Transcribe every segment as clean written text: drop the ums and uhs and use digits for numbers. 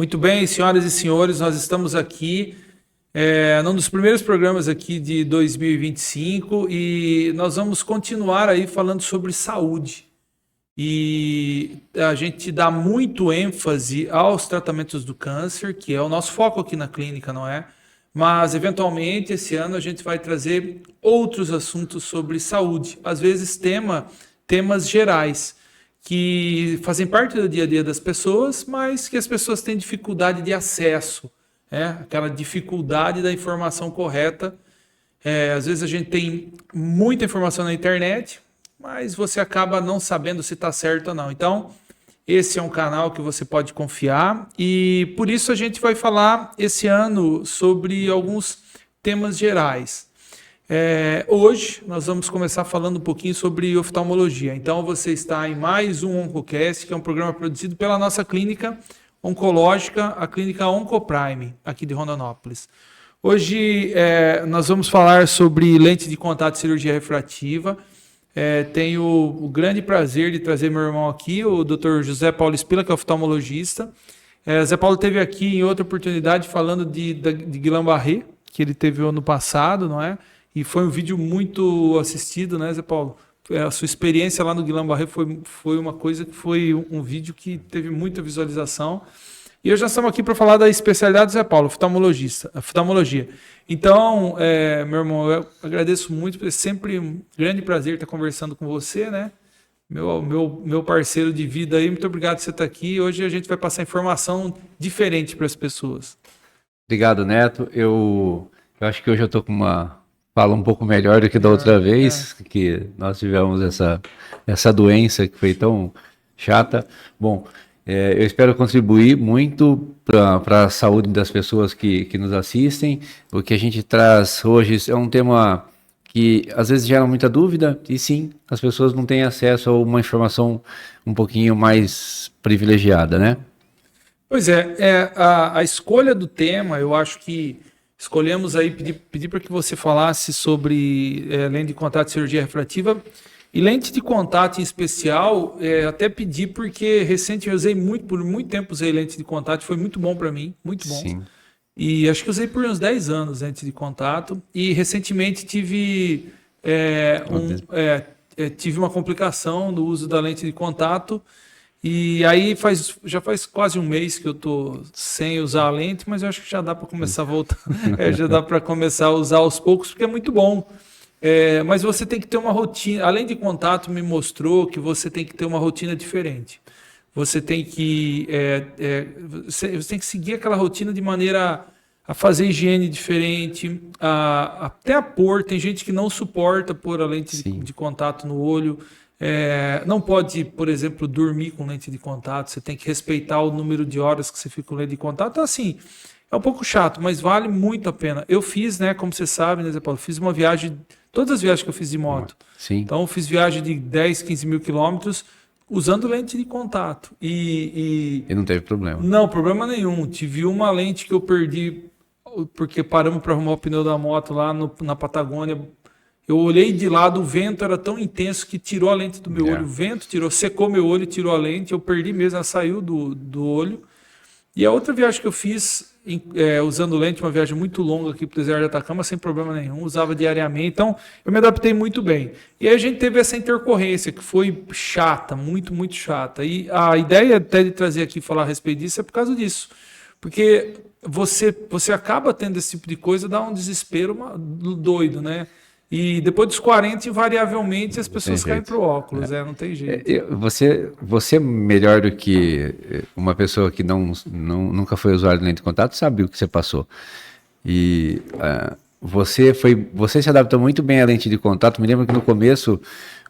Muito bem, senhoras e senhores, nós estamos aqui num dos primeiros programas aqui de 2025 e nós vamos continuar aí falando sobre saúde. E a gente dá muito ênfase aos tratamentos do câncer, que é o nosso foco aqui na clínica, não é? Mas, eventualmente, esse ano a gente vai trazer outros assuntos sobre saúde, às vezes temas gerais que fazem parte do dia a dia das pessoas, mas que as pessoas têm dificuldade de acesso, aquela dificuldade da informação correta. Às vezes a gente tem muita informação na internet, mas você acaba não sabendo se está certo ou não. Então, esse é um canal que você pode confiar e por isso a gente vai falar esse ano sobre alguns temas gerais. Hoje nós vamos começar falando um pouquinho sobre oftalmologia. Então você está em mais um OncoCast, que é um programa produzido pela nossa clínica oncológica, a clínica Oncoprime, aqui de Rondonópolis. Hoje nós vamos falar sobre lente de contato e cirurgia refrativa. Tenho o grande prazer de trazer meu irmão aqui, o Dr. José Paulo Spila, que é oftalmologista. Zé Paulo esteve aqui em outra oportunidade falando de Guillain-Barré, que ele teve ano passado, não é? E foi um vídeo muito assistido, né, Zé Paulo? A sua experiência lá no Guillain-Barré foi uma coisa que foi um vídeo que teve muita visualização. E hoje nós estamos aqui para falar da especialidade do Zé Paulo, oftalmologia. Então, meu irmão, eu agradeço muito, é sempre um grande prazer estar conversando com você, né? Meu parceiro de vida aí, muito obrigado por você estar aqui. Hoje a gente vai passar informação diferente para as pessoas. Obrigado, Neto. Eu acho que hoje eu estou com uma fala um pouco melhor do que da outra vez, que nós tivemos essa doença que foi tão chata. Bom, eu espero contribuir muito para a saúde das pessoas que nos assistem. O que a gente traz hoje é um tema que às vezes gera muita dúvida, e sim, as pessoas não têm acesso a uma informação um pouquinho mais privilegiada, né? Pois a escolha do tema, eu acho que escolhemos aí, pedir para que você falasse sobre lente de contato e cirurgia refrativa. E lente de contato em especial, até pedi porque recentemente por muito tempo usei lente de contato, foi muito bom para mim, muito bom. Sim. E acho que usei por uns 10 anos lente de contato. E recentemente tive uma complicação do uso da lente de contato. E aí já faz quase um mês que eu estou sem usar a lente, mas eu acho que já dá para começar a voltar. Já dá para começar a usar aos poucos, porque é muito bom. Mas você tem que ter uma rotina. Além de contato, me mostrou que você tem que ter uma rotina diferente. Você tem que seguir aquela rotina de maneira a fazer higiene diferente, até a pôr. Tem gente que não suporta pôr a lente de contato no olho. Não pode, por exemplo, dormir com lente de contato. Você tem que respeitar o número de horas que você fica com lente de contato. Então, assim, é um pouco chato, mas vale muito a pena. Eu fiz, né, como você sabe, né, Zé Paulo, fiz uma viagem, todas as viagens que eu fiz de moto. Sim. Então, eu fiz viagem de 10, 15 mil quilômetros usando lente de contato. E não teve problema? Não, problema nenhum. Tive uma lente que eu perdi porque paramos para arrumar o pneu da moto lá na Patagônia. Eu olhei de lado, o vento era tão intenso que tirou a lente do meu olho. O vento secou meu olho, tirou a lente. Eu perdi mesmo, ela saiu do olho. E a outra viagem que eu fiz usando lente, uma viagem muito longa aqui para o deserto de Atacama, sem problema nenhum, usava diariamente. Então, eu me adaptei muito bem. E aí a gente teve essa intercorrência que foi chata, muito, muito chata. E a ideia até de trazer aqui e falar a respeito disso é por causa disso. Porque você acaba tendo esse tipo de coisa, dá um desespero doido, né? E depois dos 40, invariavelmente, as pessoas caem para o óculos, não tem jeito. Você melhor do que uma pessoa que nunca foi usuário de lente de contato, sabe o que você passou. E você se adaptou muito bem à lente de contato. Me lembro que no começo,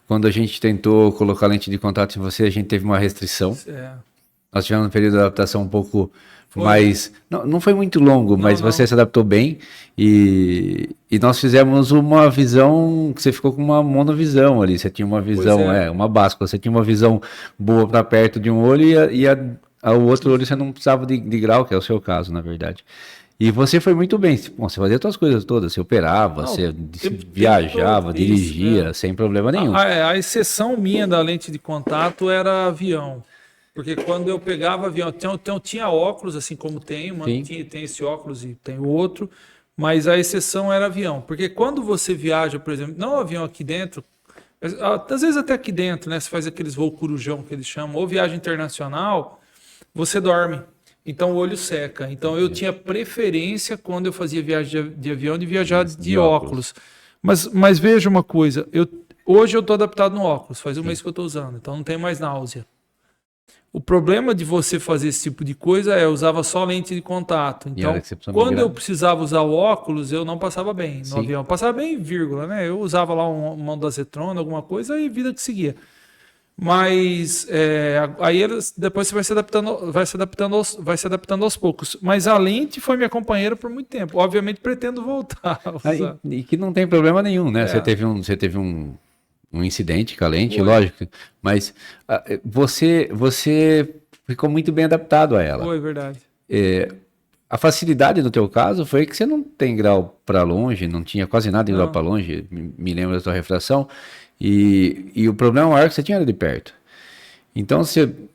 quando a gente tentou colocar lente de contato em você, a gente teve uma restrição. Nós tivemos um período de adaptação um pouco mais... Não foi muito longo, mas você se adaptou bem. E nós fizemos uma visão que você ficou com uma monovisão ali. Você tinha uma visão, uma báscula. Você tinha uma visão boa para perto de um olho e o outro olho você não precisava de grau, que é o seu caso, na verdade. E você foi muito bem. Bom, você fazia as suas coisas todas. Você operava, você viajava, dirigia, sem problema nenhum. A exceção minha da lente de contato era avião. Porque quando eu pegava avião, tinha óculos, assim como tem esse óculos e tem o outro, mas a exceção era avião. Porque quando você viaja, por exemplo, não avião aqui dentro, às vezes até aqui dentro, né? Você faz aqueles voos corujão que eles chamam, ou viagem internacional, você dorme. Então o olho seca. Então eu tinha preferência quando eu fazia viagem de avião de viajar de óculos. Mas veja uma coisa, hoje eu estou adaptado no óculos, faz um mês que eu estou usando, então não tem mais náusea. O problema de você fazer esse tipo de coisa eu usava só lente de contato. Então, quando eu precisava usar o óculos, eu não passava bem no avião. Eu passava bem, vírgula, né? Eu usava lá uma dazetrona, alguma coisa, e vida que seguia. Mas aí depois você vai se adaptando aos poucos. Mas a lente foi minha companheira por muito tempo. Obviamente pretendo voltar a usar. E que não tem problema nenhum, né? Você teve um incidente com a lente, lógico, mas você ficou muito bem adaptado a ela. Foi verdade. A facilidade no teu caso foi que você não tem grau para longe, não tinha quase nada em grau para longe, me lembro da tua refração, e o problema maior que você tinha era de perto. Então,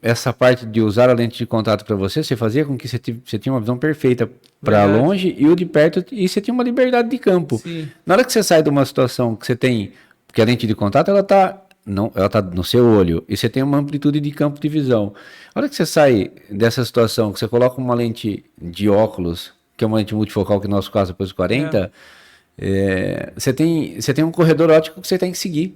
essa parte de usar a lente de contato para você fazia com que você tinha uma visão perfeita para longe e o de perto, e você tinha uma liberdade de campo. Sim. Na hora que você sai de uma situação que você tem, porque a lente de contato ela tá no seu olho e você tem uma amplitude de campo de visão. A hora que você sai dessa situação, que você coloca uma lente de óculos, que é uma lente multifocal, que no nosso caso é depois 40, você tem um corredor óptico que você tem que seguir.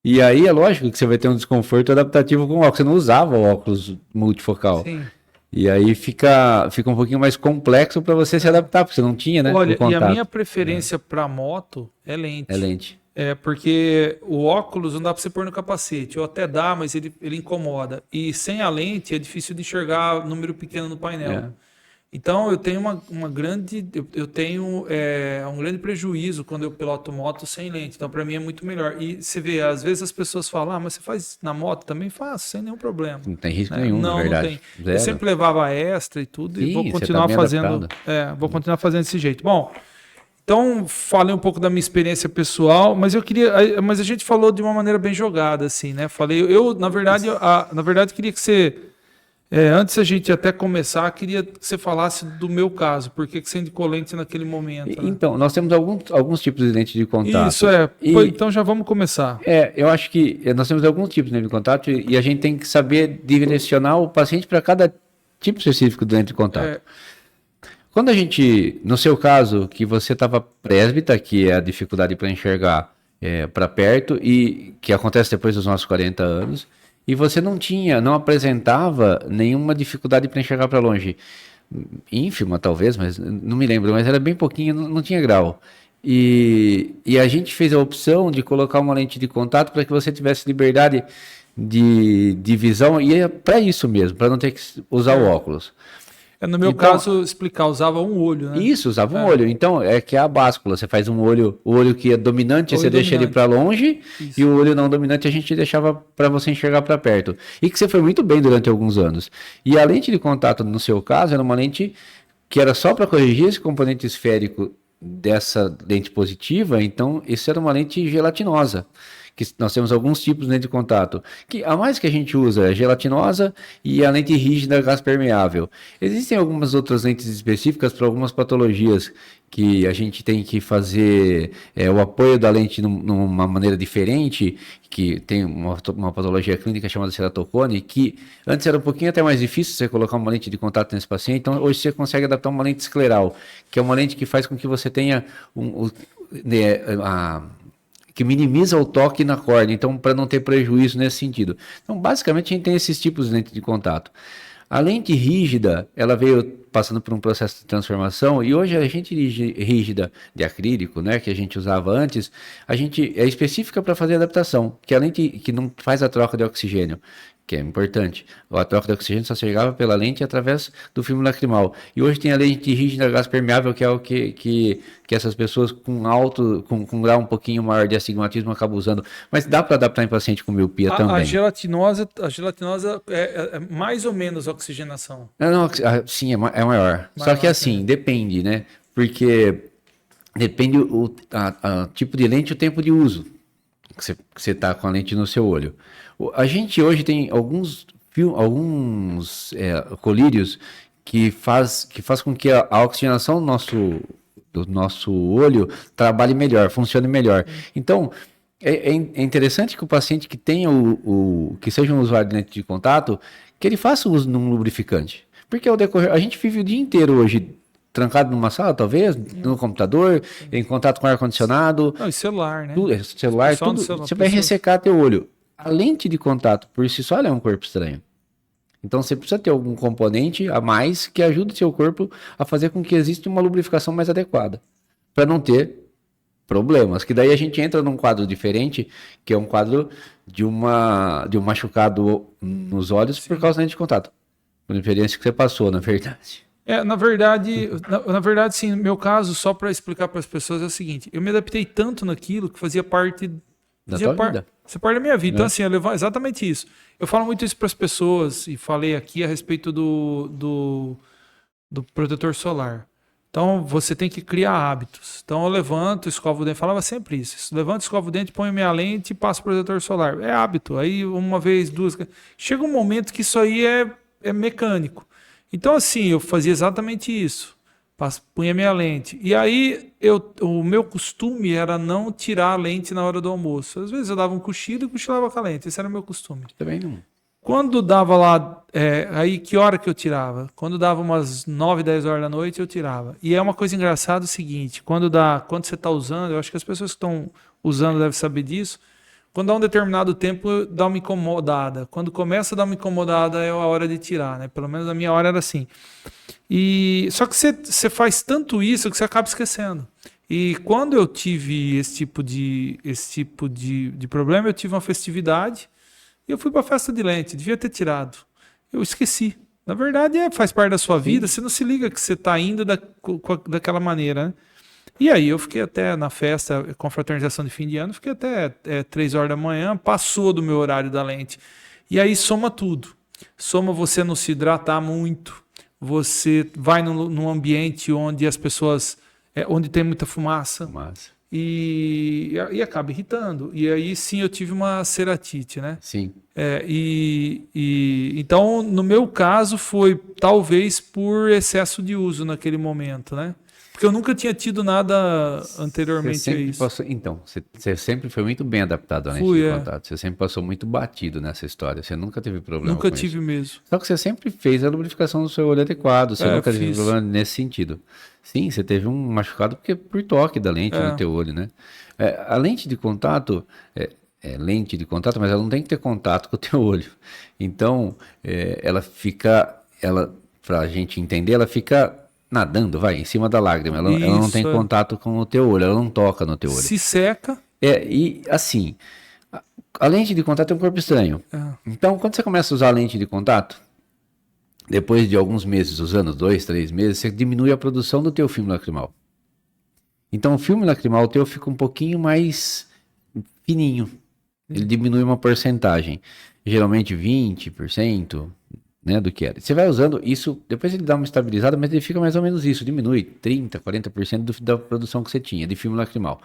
E aí é lógico que você vai ter um desconforto adaptativo com o óculos. Você não usava o óculos multifocal. Sim. E aí fica um pouquinho mais complexo para você se adaptar, porque você não tinha, né? Olha, e a minha preferência para moto é lente. É lente. Porque o óculos não dá para você pôr no capacete, ou até dá, mas ele incomoda. E sem a lente é difícil de enxergar número pequeno no painel. Então eu tenho um grande prejuízo quando eu piloto moto sem lente. Então para mim é muito melhor. E você vê, às vezes as pessoas falam, mas você faz na moto também? Faço, sem nenhum problema. Não tem risco nenhum, na verdade. Não tem. Zero. Eu sempre levava extra e tudo. Sim, e vou continuar fazendo. Vou continuar fazendo desse jeito. Bom, então falei um pouco da minha experiência pessoal, mas mas a gente falou de uma maneira bem jogada, assim, né? Na verdade queria que você antes a gente até começar, queria que você falasse do meu caso, por que você indicou lente naquele momento. Né? Então, nós temos alguns tipos de lente de contato. Isso, então já vamos começar. Eu acho que nós temos alguns tipos de lente de contato e a gente tem que saber direcionar o paciente para cada tipo específico de lente de contato. Quando a gente, no seu caso, que você estava presbita, que é a dificuldade para enxergar para perto, e que acontece depois dos nossos 40 anos, e você não apresentava nenhuma dificuldade para enxergar para longe. Ínfima, talvez, mas não me lembro, mas era bem pouquinho, não tinha grau. E a gente fez a opção de colocar uma lente de contato para que você tivesse liberdade de visão, e é para isso mesmo, para não ter que usar o óculos. No meu caso, usava um olho, né? Isso, usava um olho. Então, que é a báscula. Você faz um olho, o olho que é dominante, você deixa ele para longe, e o olho não dominante a gente deixava para você enxergar para perto. E que você foi muito bem durante alguns anos. E a lente de contato, no seu caso, era uma lente que era só para corrigir esse componente esférico dessa lente positiva, então isso era uma lente gelatinosa. Que nós temos alguns tipos de lente de contato, que a mais que a gente usa é gelatinosa e a lente rígida gás permeável. Existem algumas outras lentes específicas para algumas patologias que a gente tem que fazer o apoio da lente numa maneira diferente, que tem uma patologia clínica chamada ceratocone, que antes era um pouquinho até mais difícil você colocar uma lente de contato nesse paciente, então hoje você consegue adaptar uma lente escleral, que é uma lente que faz com que você tenha que minimiza o toque na córnea, então para não ter prejuízo nesse sentido. Então, basicamente, a gente tem esses tipos de lente de contato. A lente rígida, ela veio passando por um processo de transformação, e hoje a lente rígida de acrílico, né, que a gente usava antes, a gente é específica para fazer adaptação, que é a lente que não faz a troca de oxigênio, que é importante. A troca de oxigênio só chegava pela lente através do filme lacrimal. E hoje tem a lente rígida gás permeável, que é o que essas pessoas com grau um pouquinho maior de astigmatismo acabam usando. Mas dá para adaptar em paciente com miopia também. A gelatinosa é mais ou menos oxigenação? Não, sim, é maior. Só que assim, depende, né? Porque depende o tipo de lente e o tempo de uso que você está com a lente no seu olho. A gente hoje tem alguns colírios que faz com que a oxigenação do nosso olho trabalhe melhor, funcione melhor. Então, é interessante que o paciente que tenha que seja um usuário de lente de contato, que ele faça uso de um lubrificante. Porque ao decorrer, a gente vive o dia inteiro hoje trancado numa sala, talvez, no computador, em contato com ar-condicionado. Não, e celular, né? Celular, tudo. Você vai ressecar teu olho. A lente de contato, por si só, ela é um corpo estranho. Então, você precisa ter algum componente a mais que ajude o seu corpo a fazer com que exista uma lubrificação mais adequada. Para não ter problemas. Que daí a gente entra num quadro diferente, que é um quadro de um machucado nos olhos por causa da lente de contato. Por experiência que você passou, na verdade. Na verdade, sim, no meu caso, só para explicar para as pessoas é o seguinte, eu me adaptei tanto naquilo que fazia parte da tua vida. Fazia parte da minha vida. Então, assim, eu levo exatamente isso. Eu falo muito isso para as pessoas e falei aqui a respeito do protetor solar. Então, você tem que criar hábitos. Então, eu levanto, escovo o dente, falava sempre isso. Levanto, escovo o dente, ponho minha lente e passo protetor solar. É hábito. Aí, uma vez, duas... Chega um momento que isso aí é mecânico. Então, assim, eu fazia exatamente isso. Punha minha lente. E aí, o meu costume era não tirar a lente na hora do almoço. Às vezes eu dava um cochilo e cochilava com a lente. Esse era o meu costume. Também não. Quando dava lá... aí, que hora que eu tirava? Quando dava umas 9, 10 horas da noite, eu tirava. E é uma coisa engraçada o seguinte. Quando você está usando, eu acho que as pessoas que estão usando devem saber disso. Quando dá um determinado tempo, dá uma incomodada. Quando começa a dar uma incomodada, é a hora de tirar, né? Pelo menos a minha hora era assim. Só que você faz tanto isso que você acaba esquecendo. E quando eu tive esse tipo de problema, eu tive uma festividade e eu fui para a festa de lente. Devia ter tirado. Eu esqueci. Na verdade, faz parte da sua vida. Você não se liga que você está indo daquela maneira, né? E aí eu fiquei até na festa, confraternização de fim de ano, fiquei até 3 horas da manhã, passou do meu horário da lente. E aí soma tudo. Soma você não se hidratar muito, você vai num ambiente onde as pessoas, onde tem muita fumaça. E acaba irritando. E aí sim eu tive uma ceratite, né? Sim. Então, no meu caso, foi talvez por excesso de uso naquele momento, né? Porque eu nunca tinha tido nada anteriormente a isso. Você sempre foi muito bem adaptado à lente de contato. Você sempre passou muito batido nessa história. Você nunca teve problema com isso. Nunca tive mesmo. Só que você sempre fez a lubrificação do seu olho adequado. Você nunca teve problema nesse sentido. Sim, você teve um machucado por toque da lente no teu olho, né? A lente de contato é lente de contato, mas ela não tem que ter contato com o teu olho. Então, para a gente entender, ela fica nadando, em cima da lágrima. Ela não tem contato com o teu olho, ela não toca no teu olho. Se seca. E assim, a lente de contato é um corpo estranho. Então, quando você começa a usar a lente de contato, depois de alguns meses usando, 2, 3 meses, você diminui a produção do teu filme lacrimal. Então, o filme lacrimal teu fica um pouquinho mais fininho. Ele diminui uma porcentagem, geralmente 20%. Né, do que era. Você vai usando isso, depois ele dá uma estabilizada, mas ele fica mais ou menos isso, diminui 30%, 40% da produção que você tinha de filme lacrimal.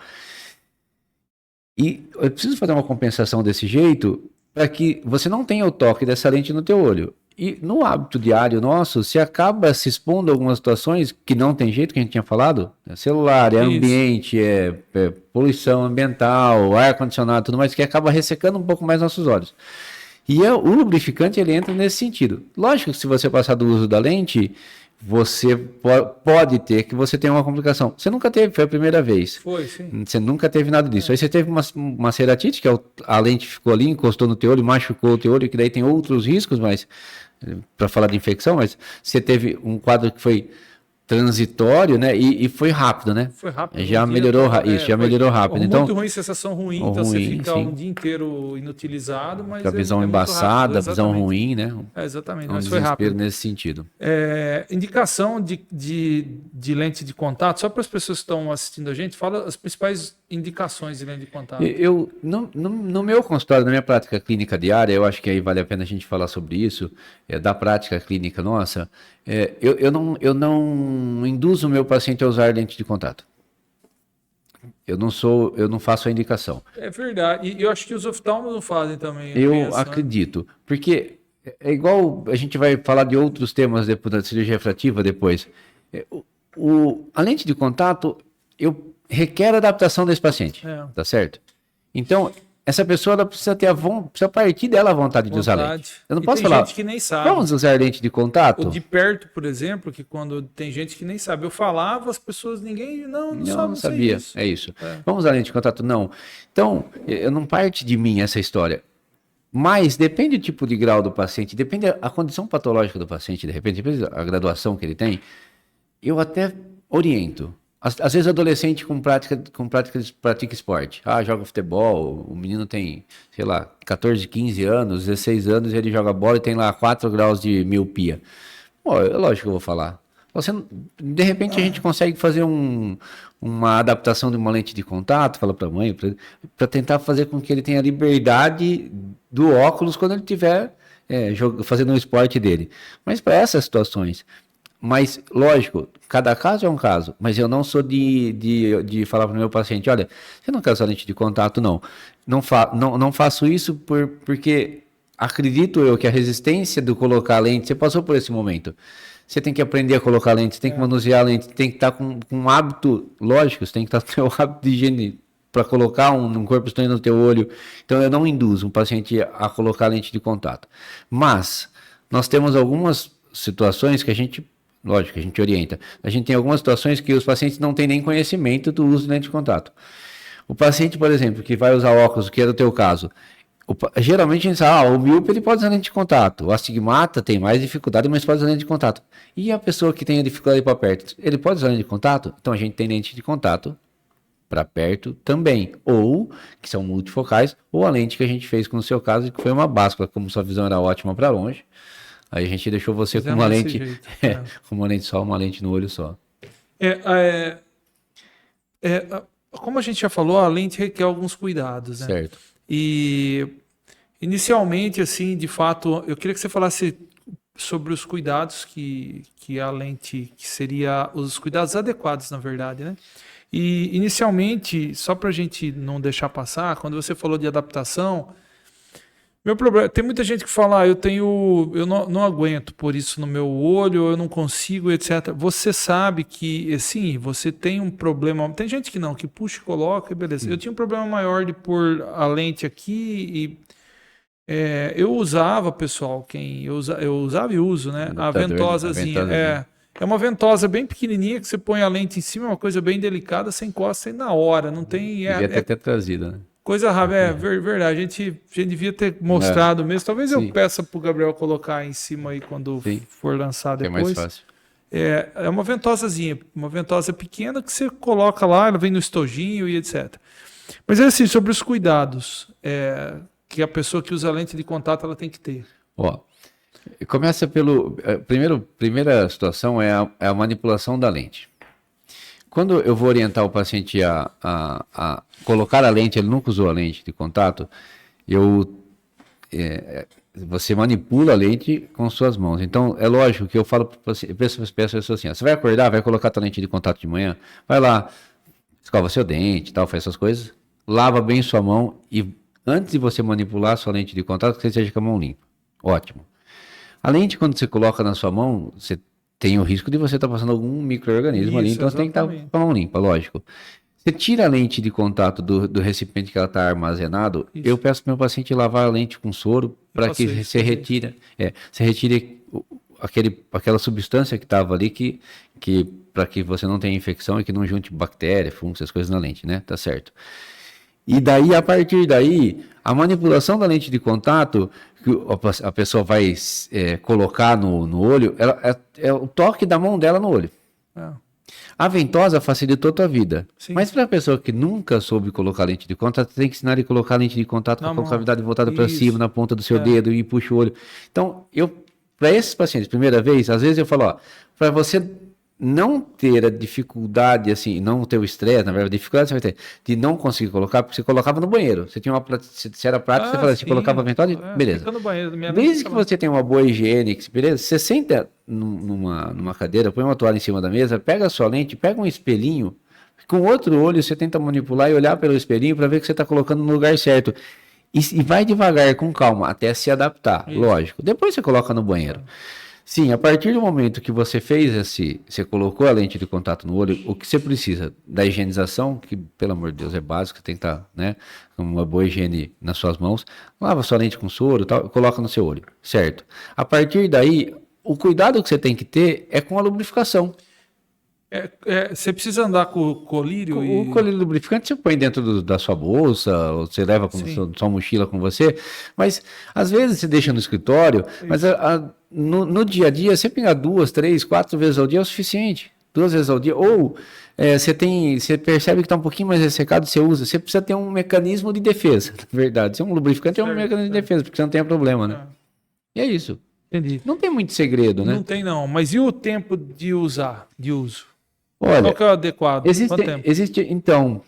E eu preciso fazer uma compensação desse jeito para que você não tenha o toque dessa lente no teu olho. E no hábito diário nosso, você acaba se expondo a algumas situações que não tem jeito, que a gente tinha falado, celular, ambiente, poluição ambiental, ar-condicionado, tudo mais, que acaba ressecando um pouco mais nossos olhos. E o lubrificante, ele entra nesse sentido. Lógico que se você passar do uso da lente, você pode ter que você tenha uma complicação. Você nunca teve, foi a primeira vez. Foi, sim. Você nunca teve nada disso. Aí você teve uma ceratite, que a lente ficou ali, encostou no teu olho, machucou o teu olho, que daí tem outros riscos, mas para falar de infecção, mas você teve um quadro que foi transitório, né? E foi rápido, né? Foi rápido. Já melhorou rápido. Então, muito ruim, sensação ruim. Então você fica um dia inteiro inutilizado, mas a visão embaçada, a visão ruim, né? Exatamente, mas foi rápido. Nesse sentido. Indicação de lente de contato, só para as pessoas que estão assistindo a gente, fala as principais indicações de lente de contato. No meu consultório, na minha prática clínica diária, eu acho que aí vale a pena a gente falar sobre isso, da prática clínica nossa, eu não induzo o meu paciente a usar lente de contato. Eu não faço a indicação. É verdade. E eu acho que os oftalmos não fazem também. Eu acredito. Porque É igual a gente vai falar de outros temas depois da cirurgia refrativa depois. A lente de contato requer adaptação desse paciente, tá certo? Então, essa pessoa ela precisa ter precisa partir dela a vontade de usar lente. Eu não posso falar, gente que nem sabe. Vamos usar lente de contato? O de perto, por exemplo, que quando tem gente que nem sabe. Eu falava, as pessoas, ninguém não sabia. Isso. É isso. Vamos usar lente de contato? Não. Então, não parte de mim essa história. Mas depende do tipo de grau do paciente, depende da condição patológica do paciente, de repente, depende da graduação que ele tem, eu até oriento. Às vezes adolescente pratica esporte. Joga futebol, o menino tem, sei lá, 14, 15 anos, 16 anos, ele joga bola e tem lá 4 graus de miopia. Pô, é lógico que eu vou falar. De repente a gente consegue fazer uma adaptação de uma lente de contato, fala para a mãe, para tentar fazer com que ele tenha liberdade do óculos quando ele estiver fazendo o esporte dele. Mas para essas situações... Mas, lógico, cada caso é um caso, mas eu não sou de falar para o meu paciente, olha, você não quer usar lente de contato, não. Não faço isso porque acredito eu que a resistência do colocar lente, você passou por esse momento. Você tem que aprender a colocar lente, você tem que manusear a lente, tem que estar com um hábito, lógico, você tem que estar com o seu hábito de higiene para colocar um corpo estranho no teu olho. Então, eu não induzo um paciente a colocar lente de contato. Mas, nós temos algumas situações que a gente... Lógico que a gente orienta. A gente tem algumas situações que os pacientes não têm nem conhecimento do uso de lente de contato. O paciente, por exemplo, que vai usar óculos, que é do teu caso, geralmente a gente sabe, o míope ele pode usar lente de contato, o astigmata tem mais dificuldade, mas pode usar lente de contato. E a pessoa que tem a dificuldade para perto, ele pode usar lente de contato? Então a gente tem lente de contato para perto também, ou que são multifocais, ou a lente que a gente fez com o seu caso, que foi uma báscula, como sua visão era ótima para longe. Aí a gente deixou você com uma lente, com uma lente só, uma lente no olho só. Como a gente já falou, a lente requer alguns cuidados, né? Certo. E inicialmente, assim, de fato, eu queria que você falasse sobre os cuidados que a lente, que seria os cuidados adequados, na verdade, né? E inicialmente, só para a gente não deixar passar, quando você falou de adaptação, meu problema, tem muita gente que fala, eu não aguento por isso no meu olho, eu não consigo, etc. Você sabe que, sim, você tem um problema, tem gente que não, que puxa e coloca e beleza. Eu tinha um problema maior de pôr a lente aqui eu usava, pessoal, eu usava e uso, né? A ventosazinha. É uma ventosa bem pequenininha que você põe a lente em cima, é uma coisa bem delicada, você encosta e na hora, não tem... Devia ter trazido, né? Coisa rápida, verdade. A gente devia ter mostrado mesmo. Talvez eu peça para o Gabriel colocar em cima aí quando for lançar depois. É mais fácil. É uma ventosazinha, uma ventosa pequena que você coloca lá, ela vem no estojinho e etc. Mas é assim, sobre os cuidados que a pessoa que usa lente de contato ela tem que ter. Começa pelo... Primeira situação é a manipulação da lente. Quando eu vou orientar o paciente a colocar a lente, ele nunca usou a lente de contato, você manipula a lente com suas mãos. Então, é lógico que eu falo para o paciente, peço assim, você vai acordar, vai colocar a lente de contato de manhã, vai lá, escova seu dente, tal, faz essas coisas, lava bem sua mão e antes de você manipular a sua lente de contato, que você esteja com a mão limpa. Ótimo. A lente, quando você coloca na sua mão, você tem o risco de você estar passando algum micro-organismo ali, então exatamente. Você tem que estar com a mão limpa, lógico. Você tira a lente de contato do recipiente que ela está armazenado, eu peço para o meu paciente lavar a lente com soro para que você retire aquela substância que estava ali para que você não tenha infecção e que não junte bactéria, fungos, essas coisas na lente, né? Tá certo. E daí, a partir daí, a manipulação da lente de contato que a pessoa vai colocar no olho, é o toque da mão dela no olho. A ventosa facilitou a tua vida. Sim. Mas para a pessoa que nunca soube colocar lente de contato, tem que ensinar ele a colocar lente de contato com a concavidade voltada para cima, na ponta do seu dedo e puxa o olho. Então, para esses pacientes, primeira vez, às vezes eu falo, para você não ter a dificuldade, assim, não ter o estresse, na verdade, a dificuldade você vai ter de não conseguir colocar, porque você colocava no banheiro. Você tinha se era prático, você colocava a ventosa, beleza. No banheiro, desde que você tem uma boa higiene, beleza, você senta numa cadeira, põe uma toalha em cima da mesa, pega a sua lente, pega um espelhinho, com outro olho você tenta manipular e olhar pelo espelhinho para ver que você está colocando no lugar certo. E vai devagar, com calma, até se adaptar, lógico. Depois você coloca no banheiro. Sim, a partir do momento que você você colocou a lente de contato no olho, o que você precisa da higienização, que pelo amor de Deus é básico, tem que estar, né, com uma boa higiene nas suas mãos, lava sua lente com soro, tal, e coloca no seu olho, certo? A partir daí, o cuidado que você tem que ter é com a lubrificação. Você precisa andar com o colírio O colírio lubrificante você põe dentro da sua bolsa, ou você leva com sua mochila com você, mas às vezes você deixa no escritório, mas no dia a dia você pinga 2, 3, 4 vezes ao dia é o suficiente. 2 vezes ao dia, ou você percebe que está um pouquinho mais ressecado, você usa, você precisa ter um mecanismo de defesa, na verdade. Se é um lubrificante, é um mecanismo de defesa, porque você não tem problema, né? E é isso. Entendi. Não tem muito segredo, né? Não tem não, mas e o tempo de uso? Olha, qual que é o adequado? Existe, então,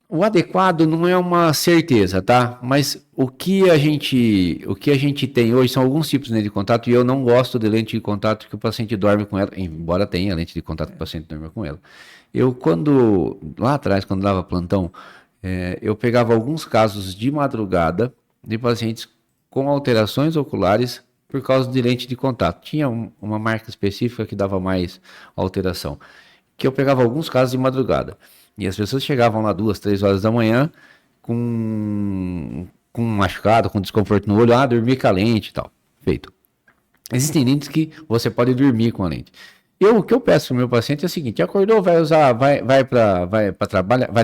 o adequado não é uma certeza, tá? Mas o que a gente tem hoje são alguns tipos de lente de contato, e eu não gosto de lente de contato que o paciente dorme com ela, embora tenha lente de contato que o paciente dorme com ela. Lá atrás, quando dava plantão, eu pegava alguns casos de madrugada de pacientes com alterações oculares por causa de lente de contato. Tinha uma marca específica que dava mais alteração. Que eu pegava alguns casos de madrugada. E as pessoas chegavam lá 2, 3 horas da manhã com um machucado, com desconforto no olho, dormir com a lente e tal. Feito. Existem lentes que você pode dormir com a lente. O que eu peço para o meu paciente é o seguinte: acordou, vai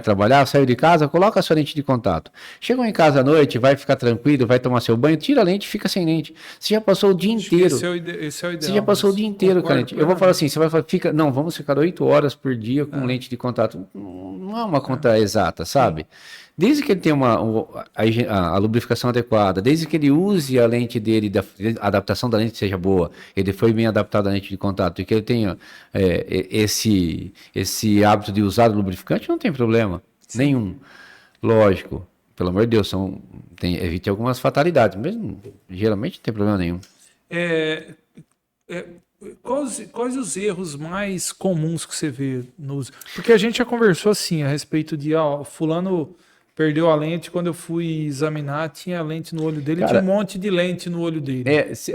trabalhar, saiu de casa, coloca a sua lente de contato. Chegou em casa à noite, vai ficar tranquilo, vai tomar seu banho, tira a lente e fica sem lente. Você já passou o dia inteiro. Esse é o ideal. Você já passou o dia inteiro com a lente. Eu vou falar assim: você vai falar, vamos ficar 8 horas por dia com lente de contato. Não é uma conta exata, sabe? Desde que ele tenha a lubrificação adequada, desde que ele use a lente dele, a adaptação da lente seja boa, ele foi bem adaptado à lente de contato, e que ele tenha esse hábito de usar o lubrificante, não tem problema nenhum. Lógico, pelo amor de Deus, evite algumas fatalidades, mas geralmente não tem problema nenhum. Quais os erros mais comuns que você vê no uso? Porque a gente já conversou assim a respeito de fulano perdeu a lente, quando eu fui examinar, tinha a lente no olho dele, cara, tinha um monte de lente no olho dele.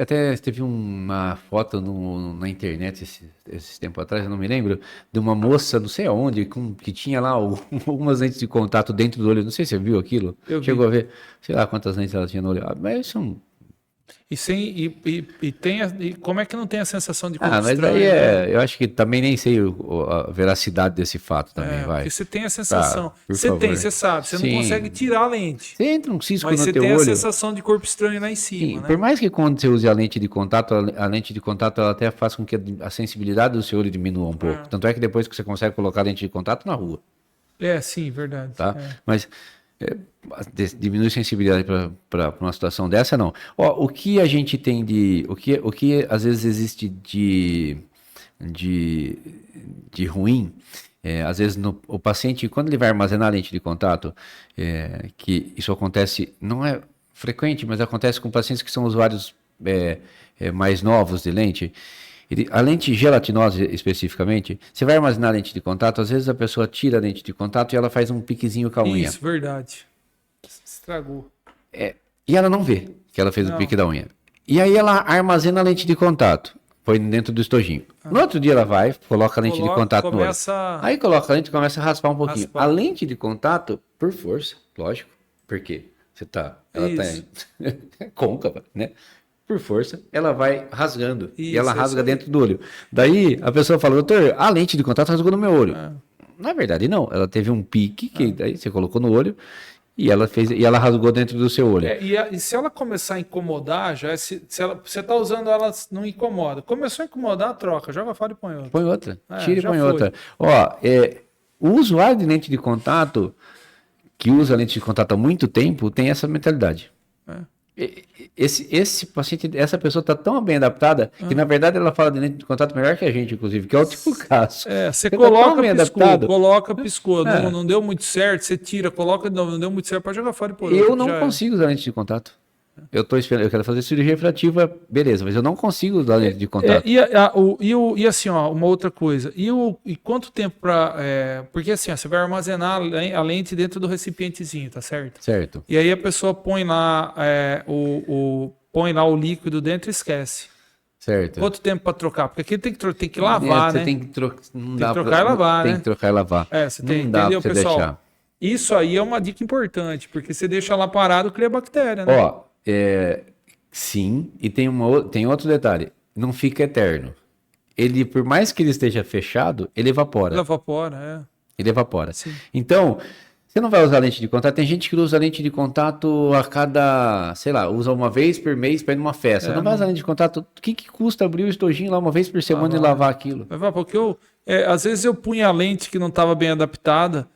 Até teve uma foto na internet esse tempo atrás, eu não me lembro, de uma moça, não sei aonde, que tinha lá algumas lentes de contato dentro do olho, não sei se você viu aquilo, chegou a ver, sei lá quantas lentes ela tinha no olho, mas são... E como é que não tem a sensação de corpo estranho? Mas aí eu acho que também nem sei a veracidade desse fato também, vai. Porque você tem a sensação, você sabe, você Sim. não consegue tirar a lente. Você entra um cisco mas no teu olho. Mas você tem a sensação de corpo estranho lá em cima, Sim, né? Por mais que quando você use a lente de contato, a lente de contato ela até faz com que a sensibilidade do seu olho diminua um pouco. Tanto é que depois que você consegue colocar a lente de contato na rua. Sim, verdade. Tá? Mas... diminui sensibilidade para uma situação dessa, não. O que a gente tem o que às vezes existe de ruim, às vezes o paciente, quando ele vai armazenar a lente de contato, que isso acontece, não é frequente, mas acontece com pacientes que são usuários mais novos de lente. A lente gelatinosa, especificamente, você vai armazenar a lente de contato, às vezes a pessoa tira a lente de contato e ela faz um piquezinho com a unha. Isso, verdade. Estragou. E ela não vê que ela fez o pique da unha. E aí ela armazena a lente de contato, põe dentro do estojinho. No outro dia ela vai, coloca a lente de contato no olho. Aí coloca a lente e começa a raspar um pouquinho. A lente de contato, por força, lógico, porque ela tá côncava, né? Por força, ela vai rasgando. Isso, e ela rasga dentro do olho. Daí a pessoa fala: doutor, a lente de contato rasgou no meu olho. Na verdade, não. Ela teve um pique que daí você colocou no olho e ela rasgou dentro do seu olho. E se ela começar a incomodar, se você está usando ela, não incomoda. Começou a incomodar, troca, joga fora e põe outra. Põe outra. Tira e põe outra. O usuário de lente de contato, que usa lente de contato há muito tempo, tem essa mentalidade. Esse paciente, essa pessoa está tão bem adaptada que, na verdade, ela fala de lente de contato melhor que a gente, inclusive, que é o tipo caso. Você coloca, piscou, não deu muito certo, você tira, coloca, não deu muito certo, pode jogar fora e pôr. Eu não consigo usar lente de contato. eu tô esperando, eu quero fazer cirurgia refrativa, beleza, mas eu não consigo usar lente de contato. E assim, ó, uma outra coisa. E quanto tempo para. Porque assim, ó, você vai armazenar a lente dentro do recipientezinho, tá certo? Certo. E aí a pessoa põe lá, põe lá o líquido dentro e esquece. Certo. Quanto tempo para trocar? Porque aqui tem que lavar, você né? tem que trocar e lavar, tem né? que trocar e lavar. Você Não tem, dá entendeu, pra você pessoal? deixar. Isso aí é uma dica importante, porque você deixa lá parado, cria bactéria, né? Ó, sim, e tem outro detalhe, não fica eterno. Ele, por mais que ele esteja fechado, ele evapora. Ela evapora, Ele evapora. Sim. Então, você não vai usar lente de contato. Tem gente que usa lente de contato a cada, sei lá, usa uma vez por mês para ir numa festa. Não vai usar lente de contato. O que custa abrir o estojinho lá uma vez por semana e lavar aquilo? Porque às vezes eu punha a lente que não estava bem adaptada,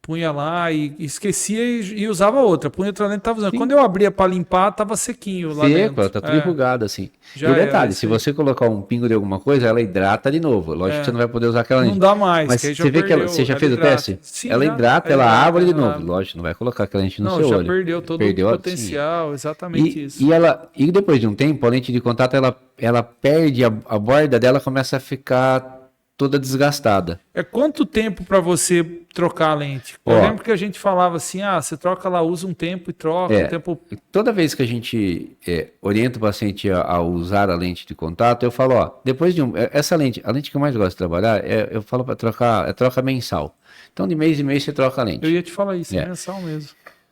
punha lá e esquecia e usava outra. Punha outra lente, tava usando. Sim. Quando eu abria para limpar, tava sequinho lá dentro. Tá tudo enrugado assim. Já e o detalhe, isso se aí. você colocar um pingo de alguma coisa, ela hidrata de novo. Lógico que você não vai poder usar aquela lente. Não dá mais. Mas que aí você vê que você já fez o teste? Sim, ela já. hidrata, ela abre de novo. Lógico, não vai colocar aquela lente no seu já olho. perdeu todo o potencial, exatamente isso. E depois de um tempo, a lente de contato, ela perde a borda dela, começa a ficar toda desgastada. Quanto tempo para você trocar a lente? Eu lembro que a gente falava assim, você troca lá, usa um tempo e troca. Um tempo... Toda vez que a gente orienta o paciente a usar a lente de contato, eu falo, depois de essa lente, a lente que eu mais gosto de trabalhar, eu falo para trocar, troca mensal. Então, de mês em mês você troca a lente. Eu ia te falar isso, mensal mesmo.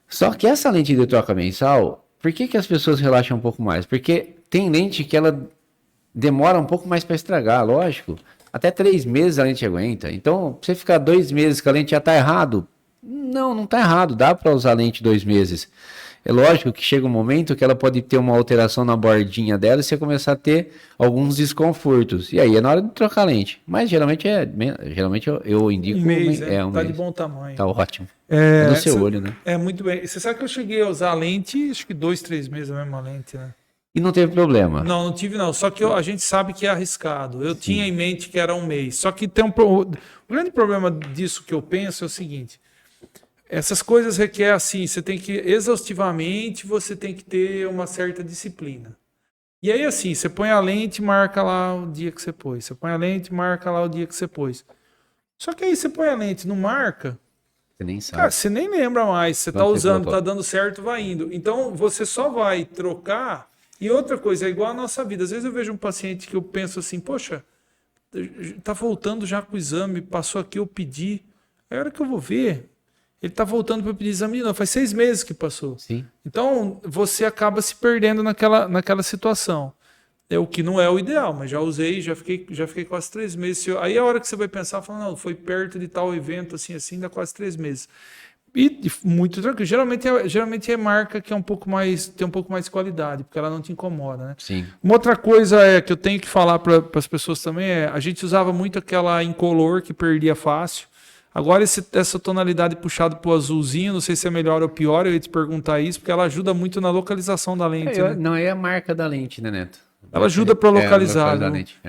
Só que essa lente de troca mensal, por que as pessoas relaxam um pouco mais? Porque tem lente que ela demora um pouco mais para estragar, lógico. Até 3 meses a lente aguenta. Então, você ficar 2 meses que a lente já está errado, não está errado. Dá para usar a lente 2 meses. É lógico que chega um momento que ela pode ter uma alteração na bordinha dela e você começar a ter alguns desconfortos. E aí é na hora de trocar a lente. Mas geralmente eu indico um mês, um tá mês. de bom tamanho. Tá ótimo. É no seu olho, né? Muito bem. Você sabe que eu cheguei a usar a lente, acho que 2, 3 meses a mesma lente, né? E não teve problema? Não tive não. Só que a gente sabe que é arriscado. Eu tinha em mente que era um mês. Só que tem o grande problema disso que eu penso é o seguinte. Essas coisas requerem assim, você tem que exaustivamente, você tem que ter uma certa disciplina. E aí assim, você põe a lente e marca lá o dia que você pôs. Você põe a lente e marca lá o dia que você pôs. Só que aí você põe a lente, não marca. Você nem sabe. Cara, você nem lembra mais. Você está usando, está dando certo, vai indo. Então você só vai trocar. E outra coisa, é igual a nossa vida. Às vezes eu vejo um paciente que eu penso assim, poxa, tá voltando já com o exame, passou aqui, eu pedi. Aí a hora que eu vou ver, ele tá voltando para pedir exame de novo. Faz 6 meses que passou. Sim. Então você acaba se perdendo naquela situação. É o que não é o ideal, mas já usei, já fiquei quase 3 meses. Aí a hora que você vai pensar, fala, não, foi perto de tal evento, assim, dá quase 3 meses. E muito tranquilo. Geralmente é marca que tem um pouco mais de qualidade, porque ela não te incomoda, né? Sim. Uma outra coisa que eu tenho que falar para as pessoas também a gente usava muito aquela incolor que perdia fácil. Agora essa tonalidade puxada para o azulzinho, não sei se é melhor ou pior, eu ia te perguntar isso, porque ela ajuda muito na localização da lente. Né? Não é a marca da lente, né, Neto? Ela ajuda para localizar.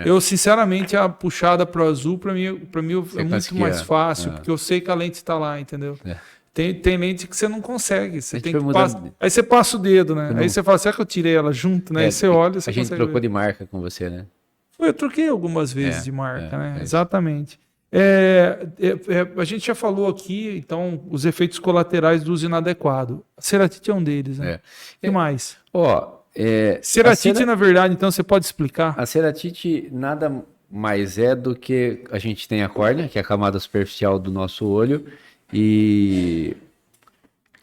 Eu, sinceramente, a puxada para o azul, para mim é muito mais fácil, porque eu sei que a lente está lá, entendeu? Tem lente que você não consegue. Você tem que aí você passa o dedo, né? Aí você fala, será que eu tirei ela junto, né? Aí você olha, você a gente trocou de marca com você, né? Eu troquei algumas vezes de marca, né? Exatamente. A gente já falou aqui, então, os efeitos colaterais do uso inadequado. A ceratite é um deles, né? O que mais? Ceratite, na verdade, então, você pode explicar? A ceratite nada mais é do que a gente tem a córnea, que é a camada superficial do nosso olho, e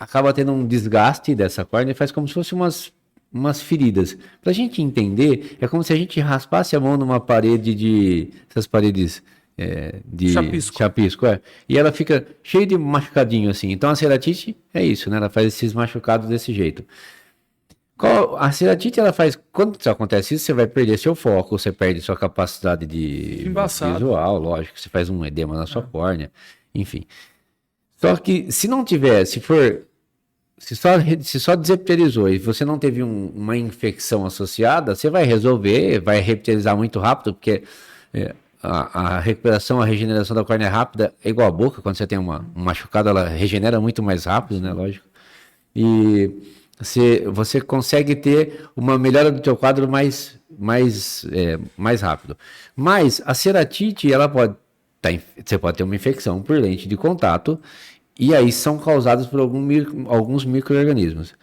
acaba tendo um desgaste dessa córnea e faz como se fosse umas feridas. Para a gente entender, é como se a gente raspasse a mão numa parede essas paredes de chapisco, e ela fica cheia de machucadinho assim. Então a ceratite é isso, né? Ela faz esses machucados desse jeito. A ceratite, ela faz, quando acontece isso, você vai perder seu foco, você perde sua capacidade de visual, lógico, você faz um edema na sua córnea, enfim. Só que se não tiver, se só desepiterizou e você não teve uma infecção associada, você vai resolver, vai reptilizar muito rápido, porque a recuperação, a regeneração da córnea rápida é igual a boca, quando você tem um machucado, ela regenera muito mais rápido, né, lógico. E você consegue ter uma melhora do teu quadro mais rápido. Mas a ceratite, ela pode você pode ter uma infecção por lente de contato, e aí são causadas por alguns micro-organismos.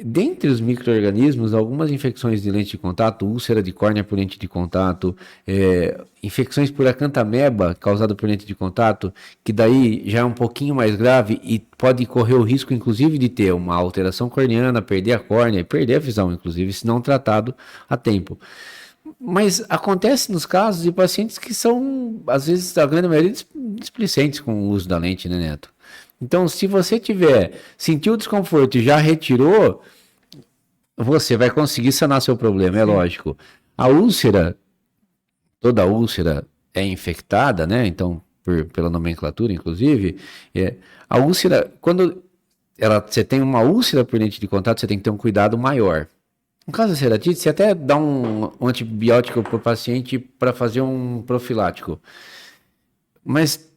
Dentre os micro-organismos, algumas infecções de lente de contato, úlcera de córnea por lente de contato, infecções por acantameba causada por lente de contato, que daí já é um pouquinho mais grave e pode correr o risco, inclusive, de ter uma alteração corneana, perder a córnea e perder a visão, inclusive, se não tratado a tempo. Mas acontece nos casos de pacientes que são, às vezes, a grande maioria, displicentes com o uso da lente, né, Neto? Então, se você sentiu desconforto e já retirou, você vai conseguir sanar seu problema, é lógico. A úlcera, toda úlcera é infectada, né? Então, pela nomenclatura, inclusive, a úlcera, quando você tem uma úlcera por lente de contato, você tem que ter um cuidado maior. No caso da ceratite, você até dá um antibiótico para o paciente para fazer um profilático. Mas,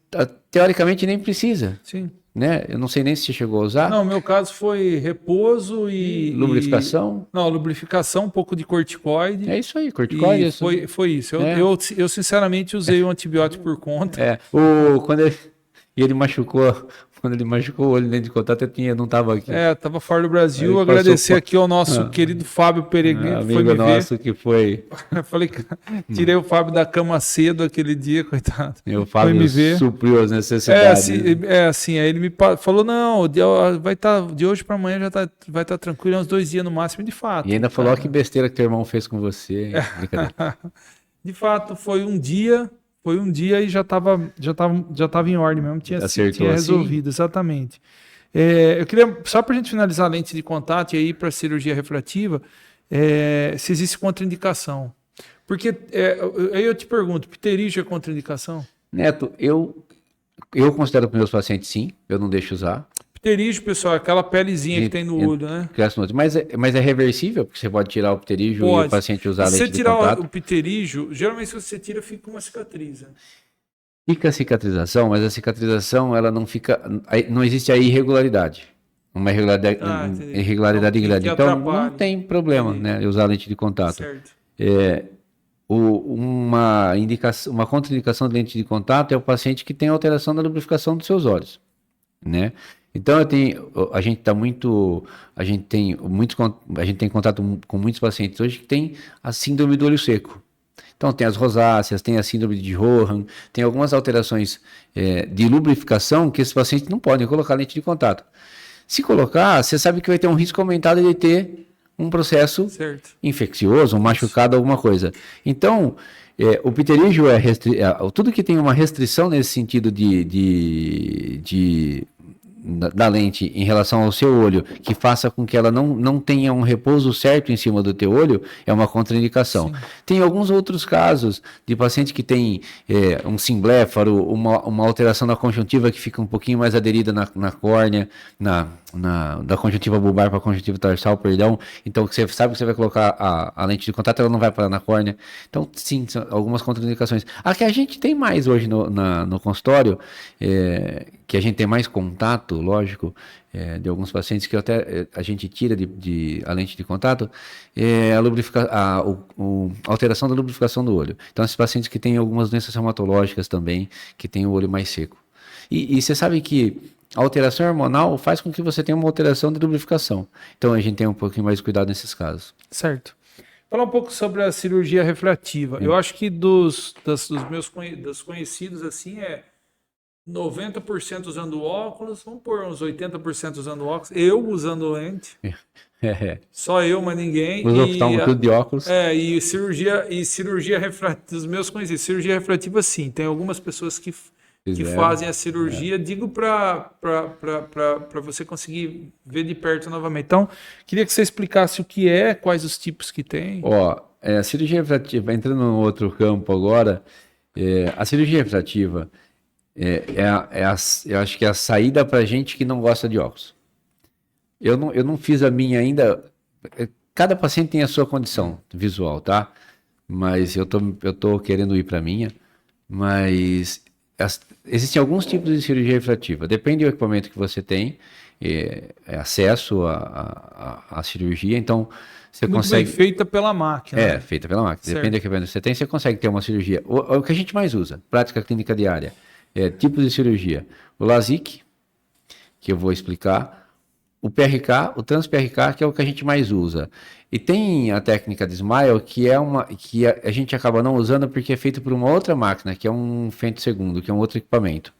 teoricamente, nem precisa. Sim. Né? Eu não sei nem se você chegou a usar. Não, o meu caso foi repouso e... Lubrificação? Não, lubrificação, um pouco de corticoide. É isso aí, corticoide. Foi isso. Eu, sinceramente, usei o antibiótico por conta. Ele machucou... Quando ele machucou o olho dentro de contato, eu não estava aqui. Estava fora do Brasil. Agradecer aqui ao nosso querido Fábio Peregrino. Amigo nosso que foi. Falei, tirei o Fábio da cama cedo aquele dia, coitado. E o Fábio supriu as necessidades. Aí ele me falou, não, vai estar de hoje para amanhã vai estar tranquilo, uns 2 dias no máximo, de fato. E ainda falou que besteira que teu irmão fez com você. De fato, foi um dia e já estava em ordem mesmo, tinha resolvido, exatamente. Eu queria, só para a gente finalizar a lente de contato e aí para a cirurgia refrativa, se existe contraindicação. Porque, aí eu te pergunto, pterígio é contraindicação? Neto, eu considero para meus pacientes sim, eu não deixo usar. Pterígio, pessoal, é aquela pelezinha que tem no olho, né? Mas é reversível, porque você pode tirar o pterígio e o paciente usar a lente de contato. Se você tirar o pterígio, geralmente se você tira, fica uma cicatriz. Né? Fica a cicatrização, mas a cicatrização, ela não fica... Não existe a irregularidade. Uma irregularidade grande. Então, não tem problema, né, usar a lente de contato. Certo. Uma contraindicação de lente de contato é o paciente que tem alteração da lubrificação dos seus olhos, né? Então a gente tem contato com muitos pacientes hoje que tem a síndrome do olho seco. Então tem as rosáceas, tem a síndrome de Johann, tem algumas alterações de lubrificação que esses pacientes não podem colocar lente de contato. Se colocar, você sabe que vai ter um risco aumentado de ter um processo infeccioso, um machucado, alguma coisa. Então, o pterígio tudo que tem uma restrição nesse sentido da lente em relação ao seu olho, que faça com que ela não tenha um repouso certo em cima do teu olho, é uma contraindicação. Sim. Tem alguns outros casos de paciente que tem um simbléfaro, uma alteração da conjuntiva que fica um pouquinho mais aderida na córnea, da conjuntiva bulbar para a conjuntiva tarsal, perdão. Então, você sabe que você vai colocar a lente de contato, ela não vai parar na córnea. Então, sim, são algumas contraindicações. A que a gente tem mais hoje no consultório, que a gente tem mais contato, lógico, de alguns pacientes que até a gente tira a lente de contato, a alteração da lubrificação do olho. Então, esses pacientes que têm algumas doenças reumatológicas também, que têm o olho mais seco. E você sabe que a alteração hormonal faz com que você tenha uma alteração de lubrificação. Então, a gente tem um pouquinho mais de cuidado nesses casos. Certo. Falar um pouco sobre a cirurgia refrativa. Eu acho que dos meus conhecidos, assim, 90% usando óculos, vamos pôr uns 80% usando óculos, eu usando lente, só eu, mas ninguém. Os outros estão tudo de óculos. E cirurgia refrativa, dos meus conhecidos, cirurgia refrativa sim, tem algumas pessoas que fazem a cirurgia, digo para você conseguir ver de perto novamente. Então, queria que você explicasse o que quais os tipos que tem. A cirurgia refrativa, entrando no outro campo agora, a cirurgia refrativa eu acho que é a saída para gente que não gosta de óculos. Eu não fiz a minha ainda. Cada paciente tem a sua condição visual, tá? Mas eu tô querendo ir para a minha. Mas existem alguns tipos de cirurgia refrativa. Depende do equipamento que você tem, acesso à cirurgia. Então, você Muito consegue... bem feita pela máquina. feita pela máquina. Certo. Depende do equipamento que você tem, você consegue ter uma cirurgia. O que a gente mais usa, prática clínica diária, tipos de cirurgia. O LASIK, que eu vou explicar. O PRK, o Trans-PRK, que é o que a gente mais usa. E tem a técnica de Smile, que a gente acaba não usando porque é feito por uma outra máquina, que é um femtosegundo, que é um outro equipamento.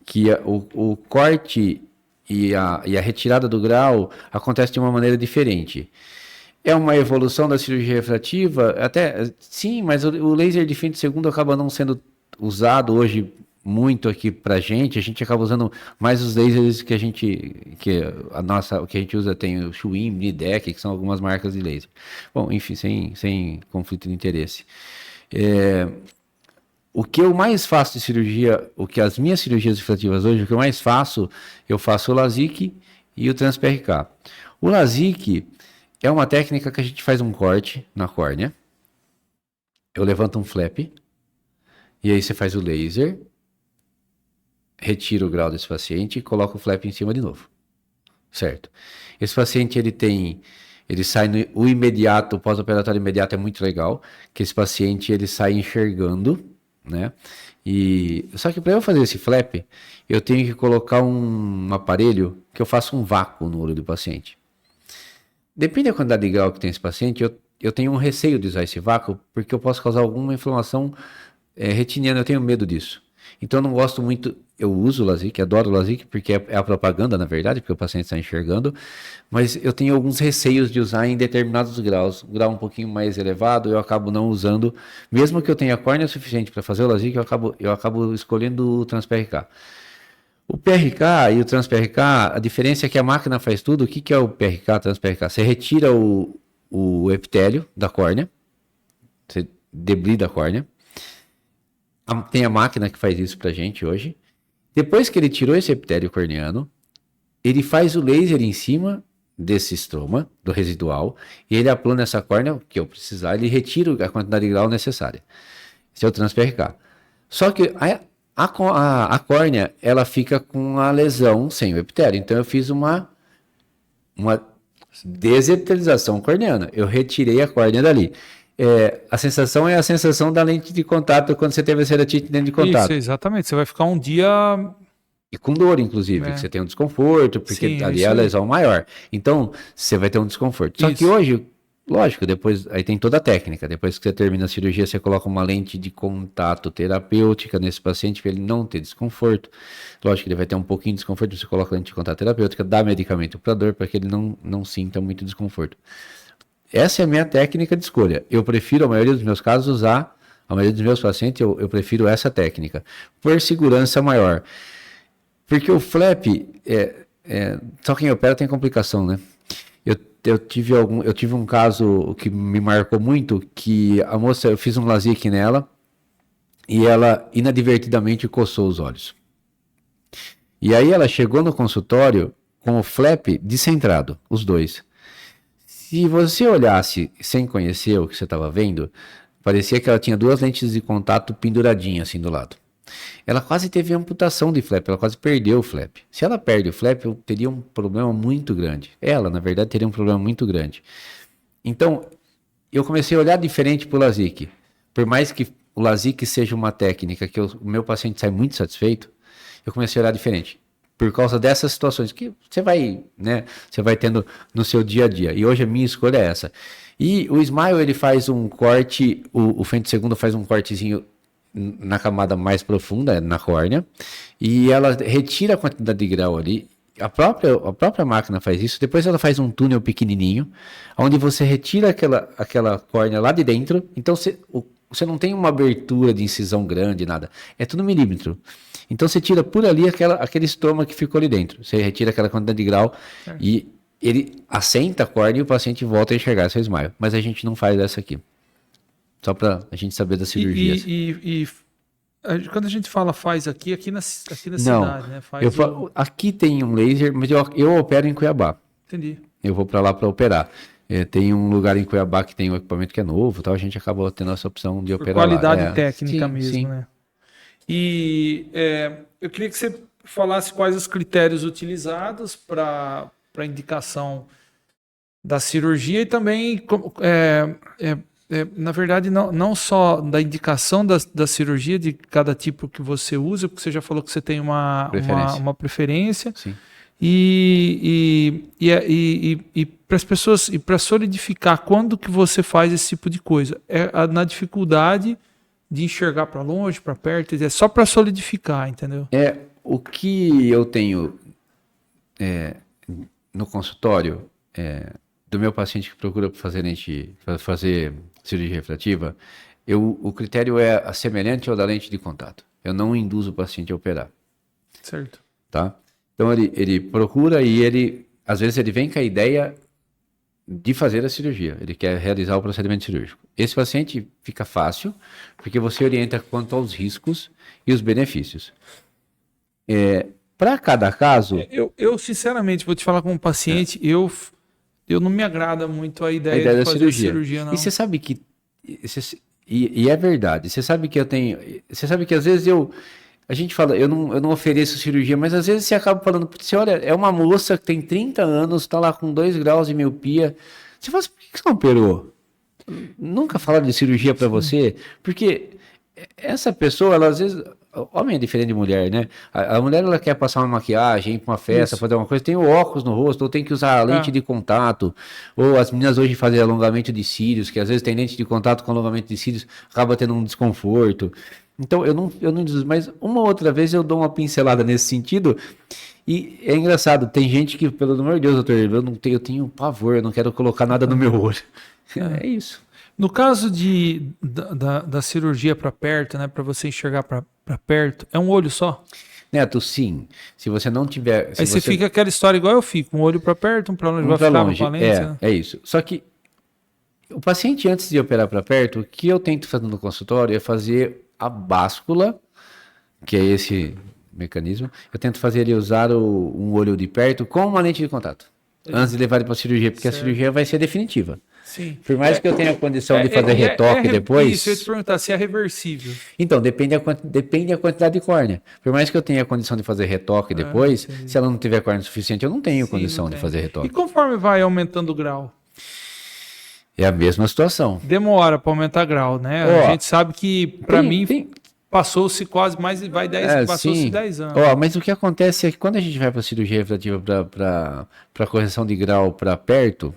Que o corte e a retirada do grau acontece de uma maneira diferente. É uma evolução da cirurgia refrativa? Até sim, mas o laser de femtosegundo acaba não sendo usado hoje muito aqui pra gente. A gente acaba usando mais os lasers que a gente usa. Tem o Schwinn, Nidec, que são algumas marcas de laser. Bom, enfim, sem conflito de interesse. O que eu mais faço de cirurgia, as minhas cirurgias refrativas hoje, o que eu mais faço, eu faço o LASIK e o Trans-PRK. O LASIK é uma técnica que a gente faz um corte na córnea. Eu levanto um flap, e aí você faz o laser, retira o grau desse paciente e coloca o flap em cima de novo. Certo? Esse paciente, ele sai o imediato, o pós-operatório imediato é muito legal, que esse paciente, ele sai enxergando, né? Só que para eu fazer esse flap, eu tenho que colocar um aparelho que eu faço um vácuo no olho do paciente. Depende da quantidade de grau que tem esse paciente, eu tenho um receio de usar esse vácuo, porque eu posso causar alguma inflamação retiniana, eu tenho medo disso. Então eu não gosto muito, eu uso o LASIK, adoro o LASIK, porque é a propaganda, na verdade, porque o paciente está enxergando, mas eu tenho alguns receios de usar em determinados graus. Um grau um pouquinho mais elevado, eu acabo não usando, mesmo que eu tenha córnea suficiente para fazer o LASIK, eu acabo escolhendo o Trans-PRK. O PRK e o Trans-PRK, a diferença é que a máquina faz tudo. O que é o PRK, Trans-PRK? Você retira o epitélio da córnea, você debrida a córnea. Tem a máquina que faz isso pra gente hoje. Depois que ele tirou esse epitélio corneano, ele faz o laser em cima desse estroma, do residual, e ele aplana essa córnea, que eu precisar, ele retira a quantidade de grau necessária. Esse é o Trans-PRK. Só que a córnea, ela fica com a lesão sem o epitélio. Então eu fiz uma desepitelização corneana. Eu retirei a córnea dali. A sensação é a sensação da lente de contato quando você teve a ceratite dentro de contato. Isso, exatamente. Você vai ficar um dia... E com dor, inclusive, que você tem um desconforto, porque Sim, ali é a lesão maior. Então, você vai ter um desconforto. Só que hoje, lógico, depois, aí tem toda a técnica. Depois que você termina a cirurgia, você coloca uma lente de contato terapêutica nesse paciente para ele não ter desconforto. Lógico que ele vai ter um pouquinho de desconforto, você coloca a lente de contato terapêutica, dá medicamento para dor, para que ele não sinta muito desconforto. Essa é a minha técnica de escolha. Eu prefiro, a maioria dos meus casos, usar, a maioria dos meus pacientes, eu prefiro essa técnica, por segurança maior. Porque o flap, só quem opera tem complicação, né? Eu tive um caso que me marcou muito, que a moça, eu fiz um LASIK nela, e ela inadvertidamente coçou os olhos. E aí ela chegou no consultório com o flap descentrado, os dois. Se você olhasse sem conhecer o que você estava vendo, parecia que ela tinha duas lentes de contato penduradinhas assim do lado. Ela quase teve amputação de flap, ela quase perdeu o flap. Se ela perde o flap, eu teria um problema muito grande. Ela, na verdade, teria um problema muito grande. Então, eu comecei a olhar diferente para o LASIK. Por mais que o LASIK seja uma técnica que o meu paciente sai muito satisfeito, eu comecei a olhar diferente. Por causa dessas situações que você vai tendo no seu dia a dia. E hoje a minha escolha é essa. E o Smile, ele faz um corte, o femtosegundo faz um cortezinho na camada mais profunda, na córnea, e ela retira a quantidade de grau ali. A própria máquina faz isso. Depois ela faz um túnel pequenininho, onde você retira aquela córnea lá de dentro. Então você não tem uma abertura de incisão grande, nada. É tudo milímetro. Então você tira por ali aquele estômago que ficou ali dentro. Você retira aquela quantidade de grau e ele assenta a córnea e o paciente volta a enxergar seu Smile. Mas a gente não faz essa aqui. Só para a gente saber das cirurgias. Quando a gente fala faz aqui na cidade, né? Aqui tem um laser, mas eu opero em Cuiabá. Entendi. Eu vou para lá para operar. Tem um lugar em Cuiabá que tem um equipamento que é novo, tal, a gente acaba tendo essa opção de operar qualidade lá. técnica mesmo, né? E eu queria que você falasse quais os critérios utilizados para indicação da cirurgia e também, na verdade, não só da indicação da cirurgia, de cada tipo que você usa, porque você já falou que você tem uma preferência. Sim. E para as pessoas, e para solidificar quando que você faz esse tipo de coisa, na dificuldade de enxergar para longe, para perto, é só para solidificar, entendeu? O que eu tenho no consultório do meu paciente que procura fazer cirurgia refrativa, o critério é semelhante ao da lente de contato. Eu não induzo o paciente a operar. Certo. Tá? Então ele procura e às vezes ele vem com a ideia de fazer a cirurgia. Ele quer realizar o procedimento cirúrgico. Esse paciente fica fácil, porque você orienta quanto aos riscos e os benefícios. Para cada caso... Eu sinceramente, vou te falar como paciente, eu não me agrada muito a ideia de fazer cirurgia, não. E você sabe que... E é verdade. Você sabe que Você sabe que às vezes a gente fala, eu não ofereço cirurgia, mas às vezes você acaba falando, você olha, é uma moça que tem 30 anos, está lá com 2 graus de miopia. Você fala assim, por que você não operou? Nunca falaram de cirurgia para você? Porque essa pessoa, ela às vezes... Homem é diferente de mulher, né? A mulher, ela quer passar uma maquiagem, ir para uma festa, fazer uma coisa, tem o óculos no rosto, ou tem que usar a lente de contato, ou as meninas hoje fazem alongamento de cílios, que às vezes tem lente de contato com alongamento de cílios, acaba tendo um desconforto. Então, eu não digo, mas uma outra vez eu dou uma pincelada nesse sentido, e é engraçado, tem gente que, pelo amor de Deus, doutor, eu tenho pavor, eu não quero colocar nada no meu olho. É isso. No caso da cirurgia para perto, né, para você enxergar para perto, é um olho só? Neto, sim. Se você não tiver... Aí você fica aquela história igual eu fico, um olho para perto, um para longe, vai ficar longe. Uma valência. É isso. Só que o paciente, antes de operar para perto, o que eu tento fazer no consultório é fazer a báscula, que é esse mecanismo. Eu tento fazer ele usar um olho de perto com uma lente de contato, antes de levar ele para a cirurgia, porque a cirurgia vai ser definitiva. Sim. Por mais que eu tenha a condição de fazer retoque depois... Isso, eu ia te perguntar se é reversível. Então, depende da quantidade de córnea. Por mais que eu tenha a condição de fazer retoque depois, se ela não tiver córnea suficiente, eu não tenho condição de fazer retoque. E conforme vai aumentando o grau? É a mesma situação. Demora para aumentar grau, né? A gente sabe que, para mim, passou-se quase mais, passou-se 10 anos. Mas o que acontece é que quando a gente vai para cirurgia refrativa para correção de grau para perto...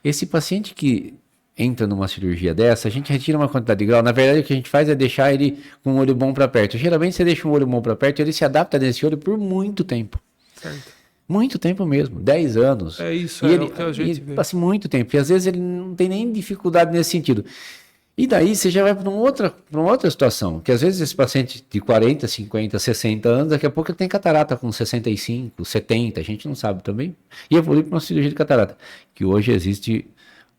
Esse paciente que entra numa cirurgia dessa, a gente retira uma quantidade de grau. Na verdade, o que a gente faz é deixar ele com um olho bom para perto. Geralmente, você deixa um olho bom para perto, ele se adapta nesse olho por muito tempo. Certo. Muito tempo mesmo, 10 anos. É isso, o que a gente vê. Passa muito tempo. E às vezes ele não tem nem dificuldade nesse sentido. E daí você já vai para uma outra situação, que às vezes esse paciente de 40, 50, 60 anos, daqui a pouco ele tem catarata com 65, 70, a gente não sabe também, e evolui para uma cirurgia de catarata, que hoje existe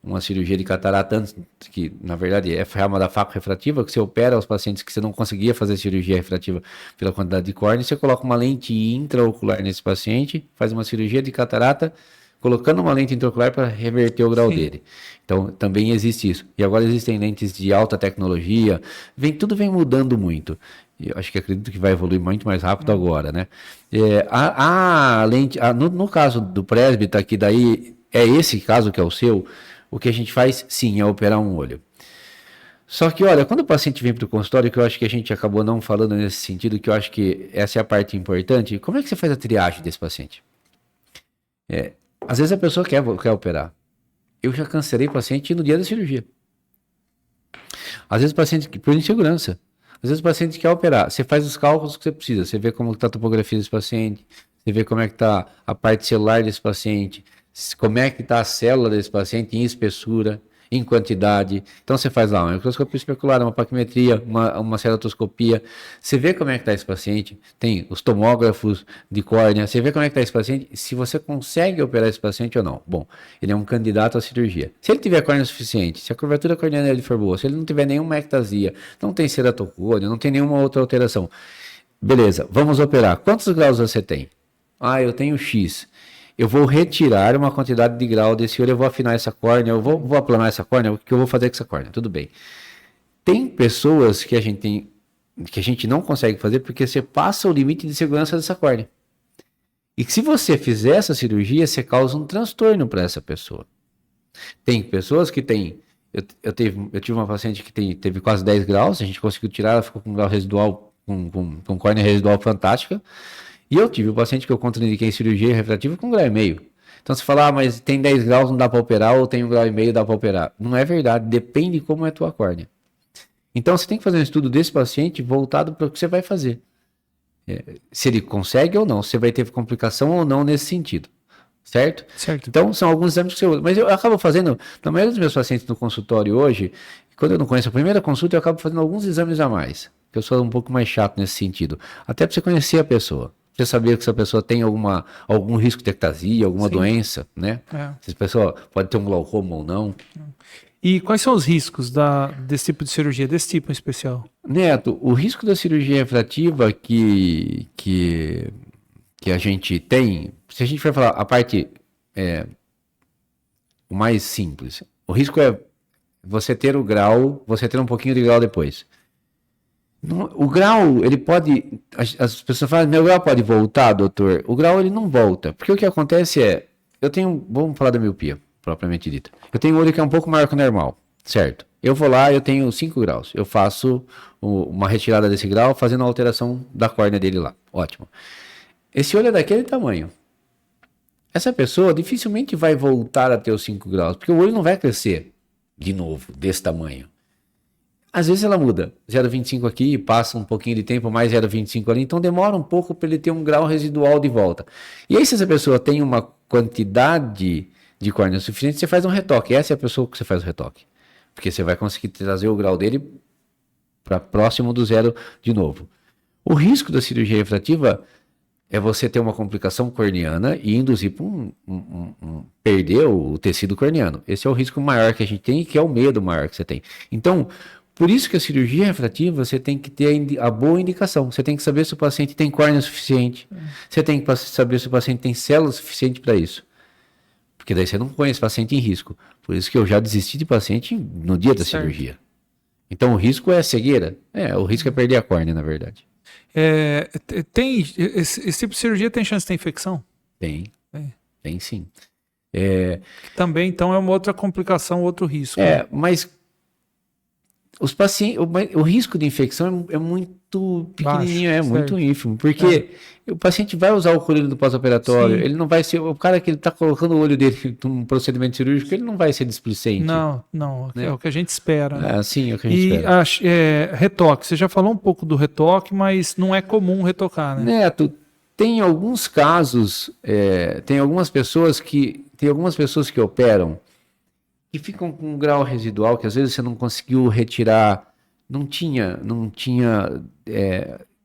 uma cirurgia de catarata, antes, que na verdade é chamada faco refrativa, que você opera os pacientes que você não conseguia fazer cirurgia refrativa pela quantidade de córnea, você coloca uma lente intraocular nesse paciente, faz uma cirurgia de catarata, colocando uma lente intraocular para reverter o grau dele. Então, também existe isso. E agora existem lentes de alta tecnologia, tudo vem mudando muito. Eu acredito que vai evoluir muito mais rápido agora, né? A lente, no caso do presbítero, que daí é esse caso que é o seu, o que a gente faz, sim, é operar um olho. Só que, olha, quando o paciente vem para o consultório, que eu acho que a gente acabou não falando nesse sentido, que eu acho que essa é a parte importante, como é que você faz a triagem desse paciente? Às vezes a pessoa quer operar. Eu já cancelei paciente no dia da cirurgia. Às vezes o paciente, por insegurança. Às vezes o paciente quer operar. Você faz os cálculos que você precisa. Você vê como está a topografia desse paciente. Você vê como é que está a parte celular desse paciente. Como é que está a célula desse paciente em espessura, em quantidade. Então você faz lá uma microscopia especular, uma paquimetria, uma ceratoscopia. Você vê como é que está esse paciente. Tem os tomógrafos de córnea. Você vê como é que está esse paciente. Se você consegue operar esse paciente ou não. Bom, ele é um candidato à cirurgia. Se ele tiver córnea suficiente, se a curvatura corneana dele for boa, se ele não tiver nenhuma ectasia, não tem ceratocônia, não tem nenhuma outra alteração. Beleza, vamos operar. Quantos graus você tem? Eu tenho X. Eu vou retirar uma quantidade de grau desse olho, eu vou afinar essa córnea, eu vou aplanar essa córnea, o que eu vou fazer com essa córnea? Tudo bem. Tem pessoas que a gente tem que a gente não consegue fazer porque você passa o limite de segurança dessa córnea. E que se você fizer essa cirurgia, você causa um transtorno para essa pessoa. Tem pessoas que têm... Eu tive uma paciente que teve quase 10 graus, a gente conseguiu tirar, ela ficou com um grau residual, com córnea residual fantástica. E eu tive um paciente que eu contraindiquei em cirurgia refrativa com 1,5 grau. Então você fala, mas tem 10 graus, não dá para operar, ou tem 1,5 grau, dá para operar. Não é verdade, depende de como é a tua córnea. Então você tem que fazer um estudo desse paciente voltado para o que você vai fazer. Se ele consegue ou não, se vai ter complicação ou não nesse sentido. Certo? Certo. Então são alguns exames que você usa. Mas eu acabo fazendo, na maioria dos meus pacientes no consultório hoje, quando eu não conheço a primeira consulta, eu acabo fazendo alguns exames a mais. Que eu sou um pouco mais chato nesse sentido. Até para você conhecer a pessoa. Você saber que essa pessoa tem algum risco de ectasia, alguma doença, né? Se a pessoa pode ter um glaucoma ou não. E quais são os riscos desse tipo de cirurgia, desse tipo em especial? Neto, o risco da cirurgia refrativa que a gente tem, se a gente for falar a parte o mais simples, o risco é você ter o grau, você ter um pouquinho de grau depois. O grau, ele pode... As pessoas falam, meu grau pode voltar, doutor? O grau, ele não volta. Porque o que acontece é... Vamos falar da miopia, propriamente dita. Eu tenho um olho que é um pouco maior que o normal, certo? Eu vou lá, eu tenho 5 graus. Eu faço uma retirada desse grau, fazendo a alteração da córnea dele lá. Ótimo. Esse olho é daquele tamanho. Essa pessoa dificilmente vai voltar a ter os 5 graus, porque o olho não vai crescer de novo, desse tamanho. Às vezes ela muda, 0,25 aqui, passa um pouquinho de tempo, mais 0,25 ali, então demora um pouco para ele ter um grau residual de volta. E aí se essa pessoa tem uma quantidade de córnea suficiente, você faz um retoque. Essa é a pessoa que você faz o retoque. Porque você vai conseguir trazer o grau dele para próximo do zero de novo. O risco da cirurgia refrativa é você ter uma complicação corneana e induzir para perder o tecido corneano. Esse é o risco maior que a gente tem e que é o medo maior que você tem. Então, por isso que a cirurgia refrativa, você tem que ter a boa indicação. Você tem que saber se o paciente tem córnea suficiente. Você tem que saber se o paciente tem células suficientes para isso. Porque daí você não põe esse paciente em risco. Por isso que eu já desisti de paciente no dia da cirurgia. Então o risco é cegueira. O risco é perder a córnea, na verdade. Esse tipo de cirurgia tem chance de ter infecção? Tem. Tem sim. Também, então, é uma outra complicação, outro risco. Mas os pacientes, o risco de infecção é muito pequenininho, baixo, muito ínfimo, porque o paciente vai usar o colírio do pós-operatório, ele não vai ser, o cara que ele está colocando o olho dele num procedimento cirúrgico, ele não vai ser displicente. Não, né? É o que a gente espera. Né? Sim, é o que a gente espera. Retoque, você já falou um pouco do retoque, mas não é comum retocar, né? Neto, tem alguns casos, tem algumas pessoas que operam e ficam com um grau residual que às vezes você não conseguiu retirar,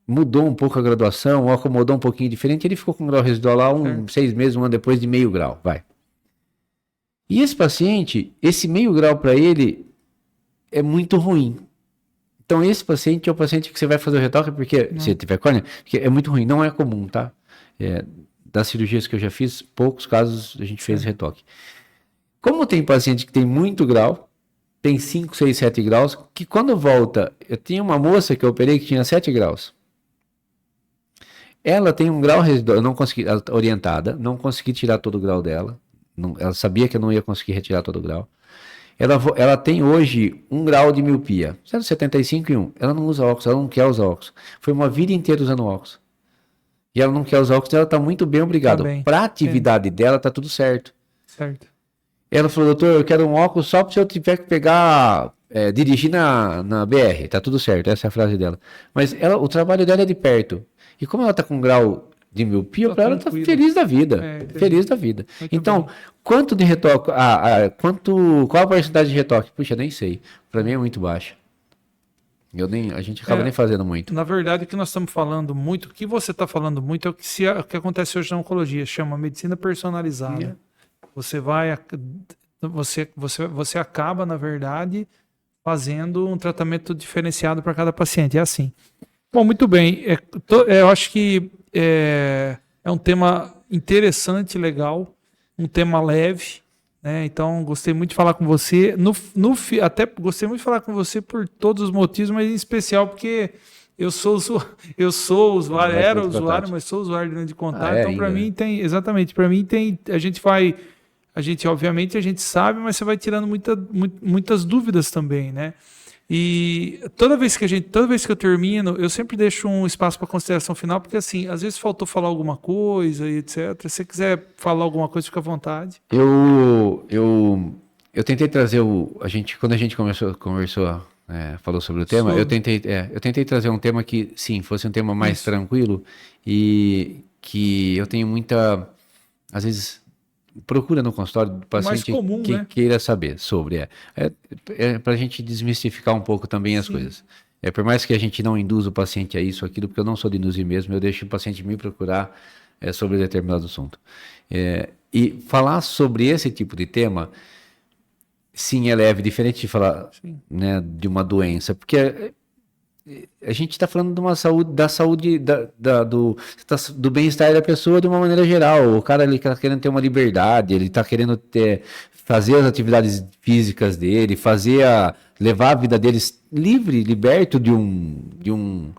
mudou um pouco a graduação, ou acomodou um pouquinho diferente, ele ficou com um grau residual lá 6 meses, um ano depois de meio grau, vai. E esse paciente, esse meio grau para ele é muito ruim. Então esse paciente é o paciente que você vai fazer o retoque, porque se tiver córnea, porque é muito ruim, não é comum, tá? Das cirurgias que eu já fiz, poucos casos a gente fez retoque. Como tem paciente que tem muito grau, tem 5, 6, 7 graus, que quando volta, eu tinha uma moça que eu operei que tinha 7 graus. Ela tem um grau residual, eu não consegui, ela tá orientada, não consegui tirar todo o grau dela, ela sabia que eu não ia conseguir retirar todo o grau. Ela tem hoje 1 grau de miopia, 0,75 e 1. Ela não usa óculos, ela não quer usar óculos. Foi uma vida inteira usando óculos. E ela não quer usar óculos, ela está muito bem, obrigado. Para a atividade dela, está tudo certo. Certo. Ela falou, doutor, eu quero um óculos só se eu tiver que pegar, dirigir na BR, tá tudo certo, essa é a frase dela. Mas o trabalho dela é de perto. E como ela tá com um grau de miopia, para ela tá feliz da vida. Feliz da vida. Muito então, bem. Quanto de retoque, qual a porcentagem de retoque? Puxa, nem sei. Para mim é muito baixa. A gente acaba nem fazendo muito. Na verdade, o que nós estamos falando muito, o que você está falando muito é o que acontece hoje na oncologia, chama medicina personalizada. Você acaba, na verdade, fazendo um tratamento diferenciado para cada paciente. É assim. Bom, muito bem. Eu acho que é um tema interessante, legal, um tema leve, né? Então, gostei muito de falar com você. Até gostei muito de falar com você por todos os motivos, mas em especial porque eu sou usuário, era Lente de usuário, contato. mas sou usuário de lente de contato. É Então, para ainda, mim, né? tem. Exatamente, para mim tem. Obviamente, a gente sabe, mas você vai tirando muitas dúvidas também, né? E toda vez que eu termino, eu sempre deixo um espaço para consideração final, porque assim, às vezes faltou falar alguma coisa e etc. Se você quiser falar alguma coisa, fica à vontade. Eu tentei trazer quando a gente conversou, falou sobre o tema, eu tentei trazer um tema que, sim, fosse um tema mais Isso. tranquilo e que eu tenho às vezes, procura no consultório do O mais paciente comum, que né? queira saber sobre. Para a gente desmistificar um pouco também as Sim. coisas. Por mais que a gente não induza o paciente a isso, aquilo, porque eu não sou de induzir mesmo, eu deixo o paciente me procurar sobre determinado assunto. E falar sobre esse tipo de tema, sim, é leve, diferente de falar, Sim. né, de uma doença, porque a gente está falando de uma saúde, da saúde, do bem-estar da pessoa de uma maneira geral. O cara ele está querendo ter uma liberdade, ele está querendo fazer as atividades físicas dele, levar a vida deles livre, liberto de um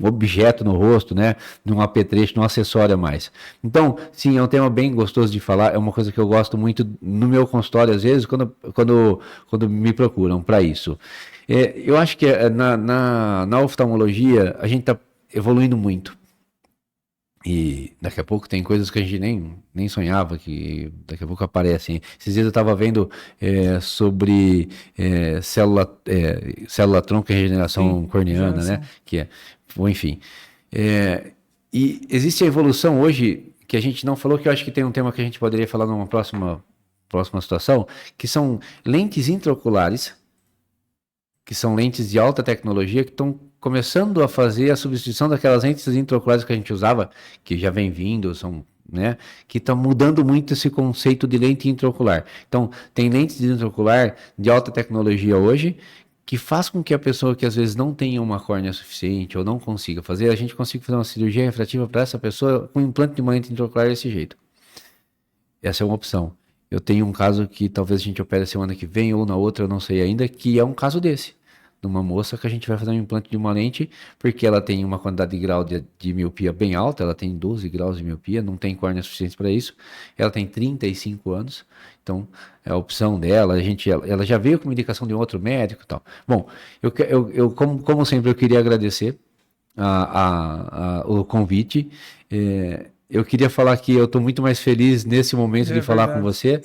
objeto no rosto, né? De um apetrecho, de um acessório a mais. Então, sim, é um tema bem gostoso de falar, é uma coisa que eu gosto muito no meu consultório, às vezes, quando me procuram para isso. Eu acho que na oftalmologia a gente está evoluindo muito. E daqui a pouco tem coisas que a gente nem sonhava que daqui a pouco aparecem. Esses dias eu estava vendo sobre célula-tronco e regeneração Sim, corneana, né? regeneração. Enfim. E existe a evolução hoje que a gente não falou, que eu acho que tem um tema que a gente poderia falar numa próxima situação, que são lentes intraoculares, que são lentes de alta tecnologia que estão começando a fazer a substituição daquelas lentes intraoculares que a gente usava, que já vem vindo, né, que estão mudando muito esse conceito de lente intraocular. Então, tem lentes de intraocular de alta tecnologia hoje, que faz com que a pessoa que às vezes não tenha uma córnea suficiente ou não consiga fazer, a gente consiga fazer uma cirurgia refrativa para essa pessoa com implante de uma lente intraocular desse jeito. Essa é uma opção. Eu tenho um caso que talvez a gente opere semana que vem ou na outra, eu não sei ainda, que é um caso desse. De uma moça que a gente vai fazer um implante de uma lente, porque ela tem uma quantidade de grau de miopia bem alta, ela tem 12 graus de miopia, não tem córnea suficiente para isso, ela tem 35 anos, então é a opção dela, ela já veio com uma indicação de um outro médico e tal. Bom, como sempre, eu queria agradecer o convite. Eu queria falar que eu estou muito mais feliz nesse momento de falar com você,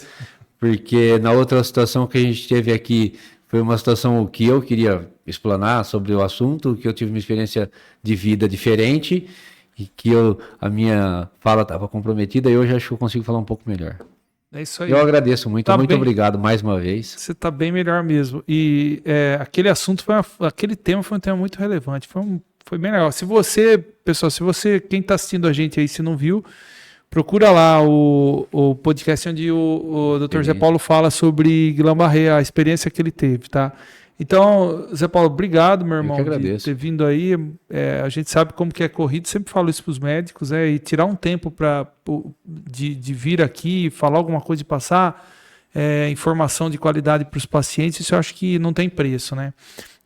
porque na outra situação que a gente teve aqui, foi uma situação que eu queria explanar sobre o assunto, que eu tive uma experiência de vida diferente e que a minha fala estava comprometida e hoje acho que eu consigo falar um pouco melhor. É isso aí. Eu agradeço muito, muito obrigado mais uma vez. Você está bem melhor mesmo. E aquele tema foi um tema muito relevante, foi bem legal. Pessoal, quem está assistindo a gente aí, se não viu, procura lá o podcast onde o Dr. Zé Paulo fala sobre Guillain-Barré, a experiência que ele teve, tá? Então, Zé Paulo, obrigado, meu irmão, de ter vindo aí. A gente sabe como que é corrido, sempre falo isso para os médicos, e tirar um tempo de vir aqui, falar alguma coisa e passar informação de qualidade para os pacientes, isso eu acho que não tem preço, né?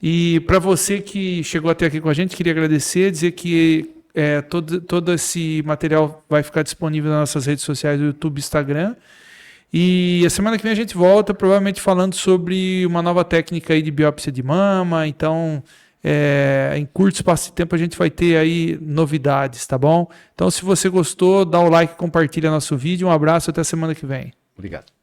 E para você que chegou até aqui com a gente, queria agradecer, dizer que todo esse material vai ficar disponível nas nossas redes sociais, do YouTube e Instagram. E a semana que vem a gente volta, provavelmente falando sobre uma nova técnica aí de biópsia de mama. Então, em curto espaço de tempo a gente vai ter aí novidades, tá bom? Então, se você gostou, dá o like, compartilha nosso vídeo. Um abraço, até a semana que vem. Obrigado.